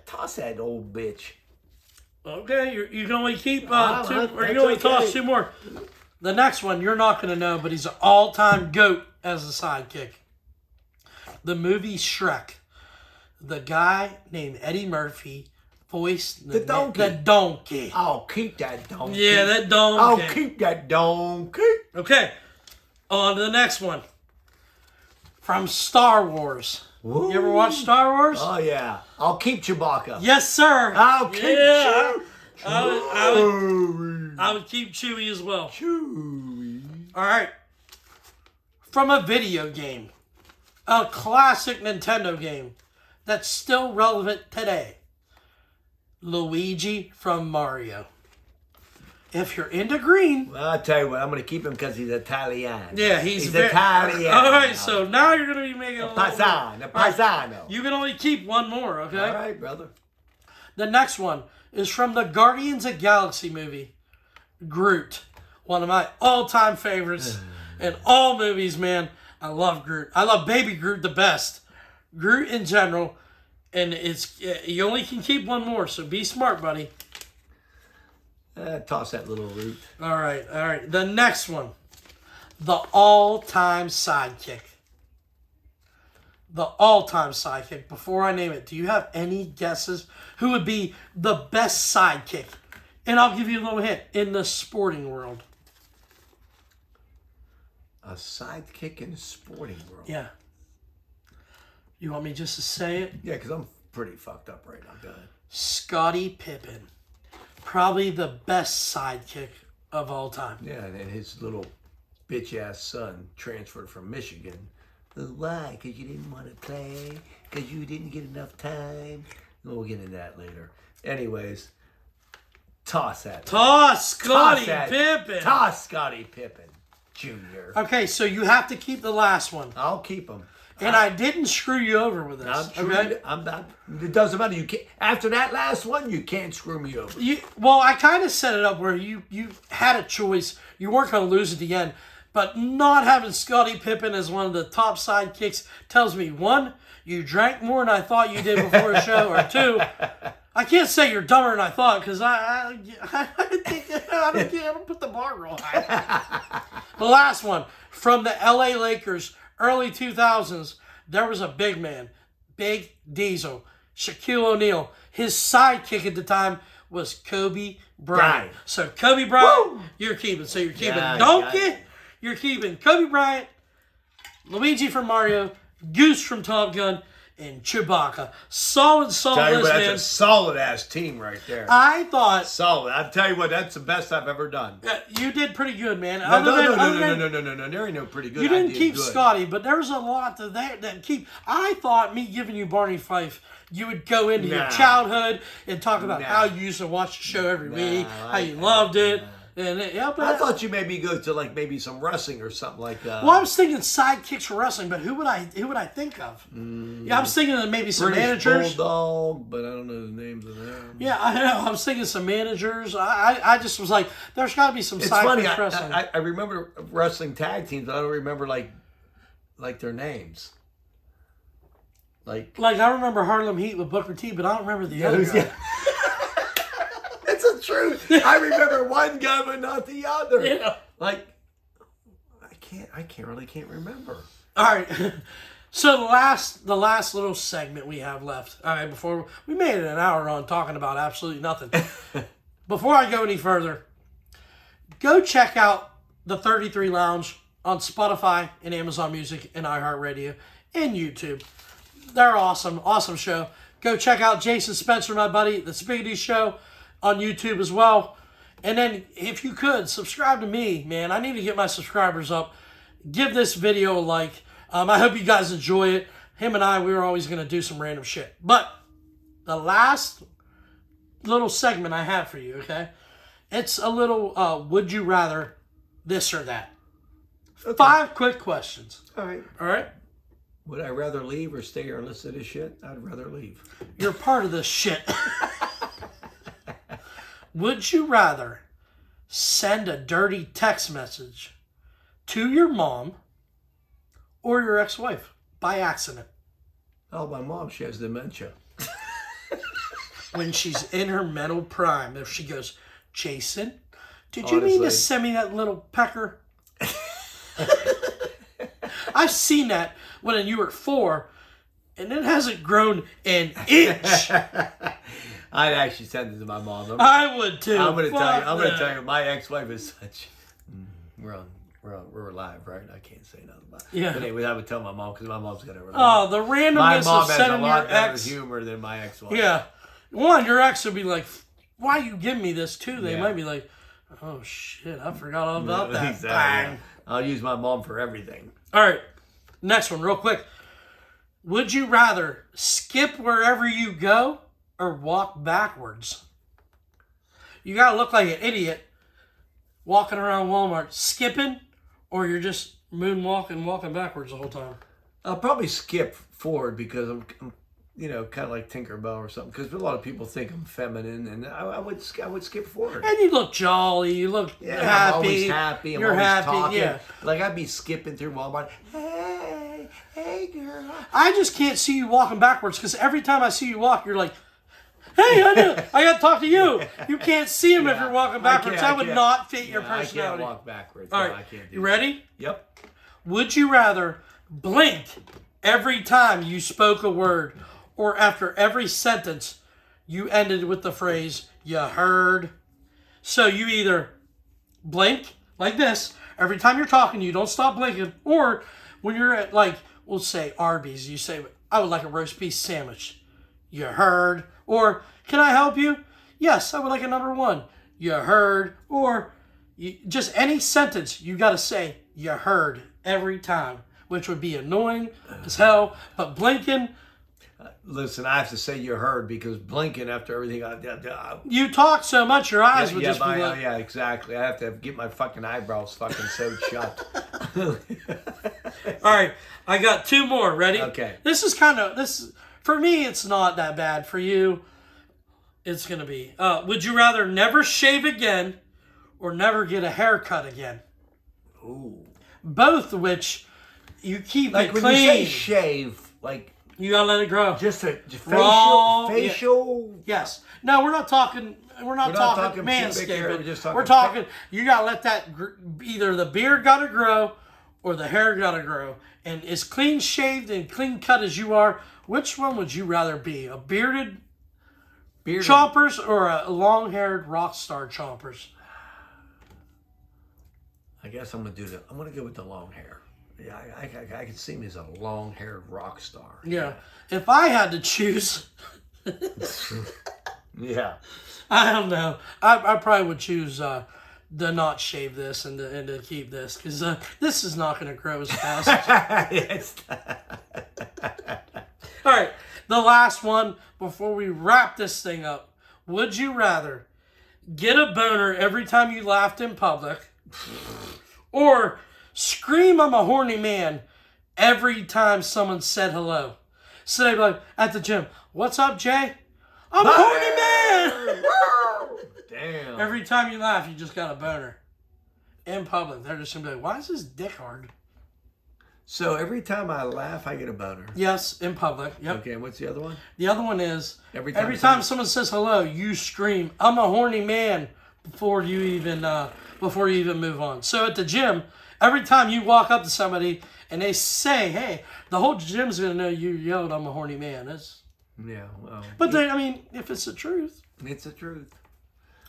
[SPEAKER 2] Toss that old bitch.
[SPEAKER 1] Okay, you can only keep 2, or you can only toss 2 more. The next one, you're not going to know, but he's an all-time GOAT as a sidekick. The movie Shrek. The guy named Eddie Murphy voiced
[SPEAKER 2] the donkey.
[SPEAKER 1] The donkey.
[SPEAKER 2] I'll keep that donkey.
[SPEAKER 1] Yeah, that donkey.
[SPEAKER 2] I'll keep that donkey.
[SPEAKER 1] Okay, on to the next one. From Star Wars.
[SPEAKER 2] Ooh.
[SPEAKER 1] You ever watch Star Wars?
[SPEAKER 2] Oh, yeah. I'll keep Chewbacca.
[SPEAKER 1] Yes, sir.
[SPEAKER 2] I'll keep Chewie.
[SPEAKER 1] I would keep Chewie as well.
[SPEAKER 2] Chewie.
[SPEAKER 1] All right. From a video game. A classic Nintendo game that's still relevant today. Luigi from Mario. If you're into green.
[SPEAKER 2] Well, I'll tell you what. I'm going to keep him because he's Italian.
[SPEAKER 1] Yeah, he's
[SPEAKER 2] Italian.
[SPEAKER 1] All right, so now you're going to be making a
[SPEAKER 2] Paisano.
[SPEAKER 1] Right. You can only keep one more, okay?
[SPEAKER 2] All right, brother.
[SPEAKER 1] The next one is from the Guardians of Galaxy movie. Groot. One of my all-time favorites in all movies, man. I love Groot. I love Baby Groot the best. Groot in general. And you only can keep one more, so be smart, buddy.
[SPEAKER 2] Toss that little root.
[SPEAKER 1] All right. The next one. The all-time sidekick. The all-time sidekick. Before I name it, do you have any guesses who would be the best sidekick? And I'll give you a little hint. In the sporting world.
[SPEAKER 2] A sidekick in the sporting world?
[SPEAKER 1] Yeah. You want me just to say it?
[SPEAKER 2] Yeah, because I'm pretty fucked up right now. Go ahead.
[SPEAKER 1] Scottie Pippen. Probably the best sidekick of all time.
[SPEAKER 2] Yeah, and his little bitch-ass son transferred from Michigan. Why? Because you didn't want to play? Because you didn't get enough time? We'll get into that later. Anyways, toss that.
[SPEAKER 1] Toss Scottie Pippen.
[SPEAKER 2] Toss Scottie Pippen, Jr.
[SPEAKER 1] Okay, so you have to keep the last one.
[SPEAKER 2] I'll keep him.
[SPEAKER 1] And I didn't screw you over with this.
[SPEAKER 2] I'm not. It doesn't matter. You can't. After that last one, you can't screw me over.
[SPEAKER 1] Well, I kind of set it up where you had a choice. You weren't going to lose at the end. But not having Scottie Pippen as one of the top sidekicks tells me, 1, you drank more than I thought you did before the show, or 2, I can't say you're dumber than I thought because I don't put the bar real high. The last one, from the LA Lakers, early 2000s, there was a big man, Big Diesel, Shaquille O'Neal. His sidekick at the time was Kobe Bryant. So Kobe Bryant, woo! You're keeping. So you're keeping Donkey, you're keeping Kobe Bryant, Luigi from Mario, Goose from Top Gun, and Chewbacca. Solid list, man.
[SPEAKER 2] That's a solid-ass team right there.
[SPEAKER 1] I thought...
[SPEAKER 2] Solid. I'll tell you what, that's the best I've ever done.
[SPEAKER 1] You did pretty good, man.
[SPEAKER 2] No. There ain't no pretty good.
[SPEAKER 1] You didn't keep Scotty, but there was a lot that keep... I thought me giving you Barney Fife, you would go into your childhood and talk about how you used to watch the show every week, how you loved it. And yeah, but
[SPEAKER 2] I thought you maybe go to like maybe some wrestling or something like that.
[SPEAKER 1] well, I was thinking sidekicks for wrestling, but who would I think of? Yeah, I was thinking of maybe some
[SPEAKER 2] British
[SPEAKER 1] managers.
[SPEAKER 2] Bulldog, but I don't know the names of them.
[SPEAKER 1] Yeah, I know. I was thinking some managers. I just was like, there's got to be some
[SPEAKER 2] It's funny.
[SPEAKER 1] sidekicks wrestling.
[SPEAKER 2] I remember wrestling tag teams, but I don't remember like their names. Like
[SPEAKER 1] I remember Harlem Heat with Booker T, but I don't remember the other guy.
[SPEAKER 2] yeah. It's the truth. I remember one guy, but not the other.
[SPEAKER 1] Yeah.
[SPEAKER 2] Like I can't remember.
[SPEAKER 1] All right. So the last little segment we have left. All right, before we made it an hour on talking about absolutely nothing. Before I go any further, go check out the 33 Lounge on Spotify and Amazon Music and iHeartRadio and YouTube. They're awesome. Awesome show. Go check out Jason Spencer, my buddy, the Spiggity Show on YouTube as well. And then, if you could, subscribe to me, man. I need to get my subscribers up. Give this video a like. I hope you guys enjoy it. Him and I, we were always going to do some random shit. But the last little segment I have for you, okay? It's a little, would you rather this or that? Okay. 5 quick questions.
[SPEAKER 2] All right.
[SPEAKER 1] All right?
[SPEAKER 2] Would I rather leave or stay here and listen to this shit? I'd rather leave.
[SPEAKER 1] You're part of this shit. Would you rather send a dirty text message to your mom or your ex-wife by accident?
[SPEAKER 2] Oh, my mom, she has dementia.
[SPEAKER 1] When she's in her mental prime, if she goes, Jason, did you mean to send me that little pecker? I've seen that when you were 4, and it hasn't grown an inch.
[SPEAKER 2] I'd actually send it to my mom.
[SPEAKER 1] I would too.
[SPEAKER 2] I'm gonna tell you. My ex-wife is such. We're alive, right? I can't say nothing about it.
[SPEAKER 1] Yeah.
[SPEAKER 2] But anyway, I would tell my mom because my mom's gonna.
[SPEAKER 1] Oh, the randomness
[SPEAKER 2] my mom
[SPEAKER 1] of
[SPEAKER 2] has
[SPEAKER 1] sending
[SPEAKER 2] a lot
[SPEAKER 1] your
[SPEAKER 2] better
[SPEAKER 1] ex.
[SPEAKER 2] humor than my ex-wife.
[SPEAKER 1] Yeah. One, your ex would be like, "Why you give me this?" Two, they
[SPEAKER 2] Yeah.
[SPEAKER 1] might be like, "Oh shit, I forgot all about that."
[SPEAKER 2] Exactly.
[SPEAKER 1] Bang.
[SPEAKER 2] I'll use my mom for everything.
[SPEAKER 1] All right, next one, real quick. Would you rather skip wherever you go or walk backwards? You gotta look like an idiot walking around Walmart skipping, or you're just moonwalking, walking backwards the whole time.
[SPEAKER 2] I'll probably skip forward because I'm kind of like Tinkerbell or something. Because a lot of people think I'm feminine, and I would skip forward.
[SPEAKER 1] And you look jolly, you look happy.
[SPEAKER 2] I'm always happy. I'm
[SPEAKER 1] You're
[SPEAKER 2] always
[SPEAKER 1] happy,
[SPEAKER 2] talking.
[SPEAKER 1] yeah.
[SPEAKER 2] Like I'd be skipping through Walmart. Hey, girl.
[SPEAKER 1] I just can't see you walking backwards because every time I see you walk, you're like, hey, I got to talk to you. You can't see him if you're walking backwards. That would not fit your personality.
[SPEAKER 2] I can't walk backwards.
[SPEAKER 1] All
[SPEAKER 2] No,
[SPEAKER 1] right,
[SPEAKER 2] I can't do
[SPEAKER 1] you ready?
[SPEAKER 2] Yep.
[SPEAKER 1] Would you rather blink every time you spoke a word or after every sentence you ended with the phrase, you heard? So you either blink like this every time you're talking, you don't stop blinking, or when you're at, like, we'll say Arby's, you say, I would like a roast beef sandwich. You heard. Or, can I help you? Yes, I would like a number 1. You heard. Or, just any sentence, you got to say, you heard every time, which would be annoying as hell. But blinking.
[SPEAKER 2] Listen, I have to say you heard because blinking after everything
[SPEAKER 1] You talk so much, your eyes would just be like.
[SPEAKER 2] Yeah, exactly. I have to get my fucking eyebrows fucking sewed shut.
[SPEAKER 1] All right, I got 2 more. Ready?
[SPEAKER 2] Okay.
[SPEAKER 1] This is for me, it's not that bad. For you, it's going to be. Would you rather never shave again or never get a haircut again?
[SPEAKER 2] Ooh.
[SPEAKER 1] Both of which you keep
[SPEAKER 2] like
[SPEAKER 1] it
[SPEAKER 2] when
[SPEAKER 1] clean.
[SPEAKER 2] you say shave, like
[SPEAKER 1] you gotta let it grow.
[SPEAKER 2] just
[SPEAKER 1] Raw,
[SPEAKER 2] facial.
[SPEAKER 1] Yes. No, we're not talking. We're not talking manscaping.
[SPEAKER 2] We're talking.
[SPEAKER 1] You gotta let that either the beard gotta grow or the hair gotta grow. And as clean shaved and clean cut as you are, which one would you rather be? A bearded chompers or a long-haired rock star chompers?
[SPEAKER 2] I guess I'm gonna go with the long hair. Yeah, I can see me as a long-haired rock star.
[SPEAKER 1] Yeah. If I had to choose,
[SPEAKER 2] yeah,
[SPEAKER 1] I don't know. I probably would choose to not shave this and to keep this because this is not going to grow as fast. All right, the last one before we wrap this thing up. Would you rather get a boner every time you laughed in public, or scream I'm a horny man every time someone said hello. So they'd be like, at the gym, what's up, Jay? I'm a horny man!
[SPEAKER 2] Damn.
[SPEAKER 1] Every time you laugh, you just got a boner. In public, they're just going to be like, why is his dick hard?
[SPEAKER 2] So every time I laugh, I get a boner.
[SPEAKER 1] Yes, in public. Yep.
[SPEAKER 2] Okay, and what's the other one?
[SPEAKER 1] The other one is,
[SPEAKER 2] Every
[SPEAKER 1] time someone says hello, you scream, I'm a horny man, before you even move on. So at the gym, every time you walk up to somebody and they say, hey, the whole gym's going to know you yelled, I'm a horny man.
[SPEAKER 2] Yeah, well.
[SPEAKER 1] But then, I mean, if it's the truth.
[SPEAKER 2] It's the truth.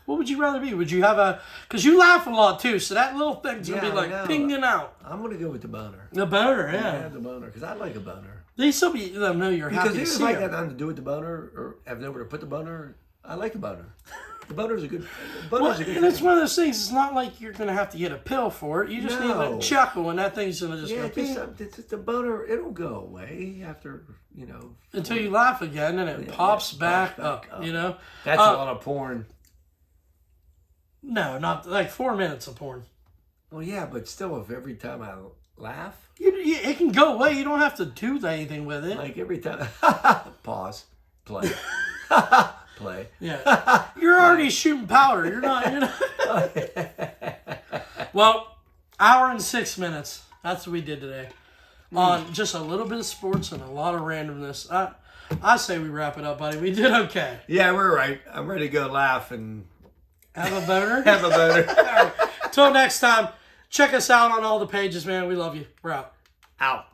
[SPEAKER 1] What would you rather be? Would you have because you laugh a lot too, so that little thing's going to be
[SPEAKER 2] I
[SPEAKER 1] like
[SPEAKER 2] know.
[SPEAKER 1] pinging out.
[SPEAKER 2] I'm going to go with the boner.
[SPEAKER 1] The boner, yeah.
[SPEAKER 2] Yeah, the boner, because I like a boner.
[SPEAKER 1] They still let them know you're happy to
[SPEAKER 2] Because
[SPEAKER 1] see
[SPEAKER 2] even if I
[SPEAKER 1] them.
[SPEAKER 2] got nothing to do with the boner, or have nowhere to put the boner, I like the boner. The boner's a good boner's a good
[SPEAKER 1] And it's
[SPEAKER 2] thing.
[SPEAKER 1] one of those things, it's not like you're going to have to get a pill for it. You just need
[SPEAKER 2] No.
[SPEAKER 1] a chuckle, and that thing's going to just
[SPEAKER 2] Yeah,
[SPEAKER 1] go ping.
[SPEAKER 2] it's the boner, it'll go away after,
[SPEAKER 1] Until you laugh again, and it pops back up, you know?
[SPEAKER 2] That's a lot of porn.
[SPEAKER 1] No, not like 4 minutes of porn.
[SPEAKER 2] Well, yeah, but still, if every time I laugh,
[SPEAKER 1] It can go away. You don't have to do anything with it.
[SPEAKER 2] like every time, pause, play, play.
[SPEAKER 1] Yeah. You're already shooting powder. You're not. Well, hour and 6 minutes. That's what we did today. On just a little bit of sports and a lot of randomness. I say we wrap it up, buddy. We did okay.
[SPEAKER 2] Yeah, we're right. I'm ready to go laugh and
[SPEAKER 1] Have a boner?
[SPEAKER 2] have a boner.
[SPEAKER 1] All right. Till next time, check us out on all the pages, man. We love you. We're out.
[SPEAKER 2] Out.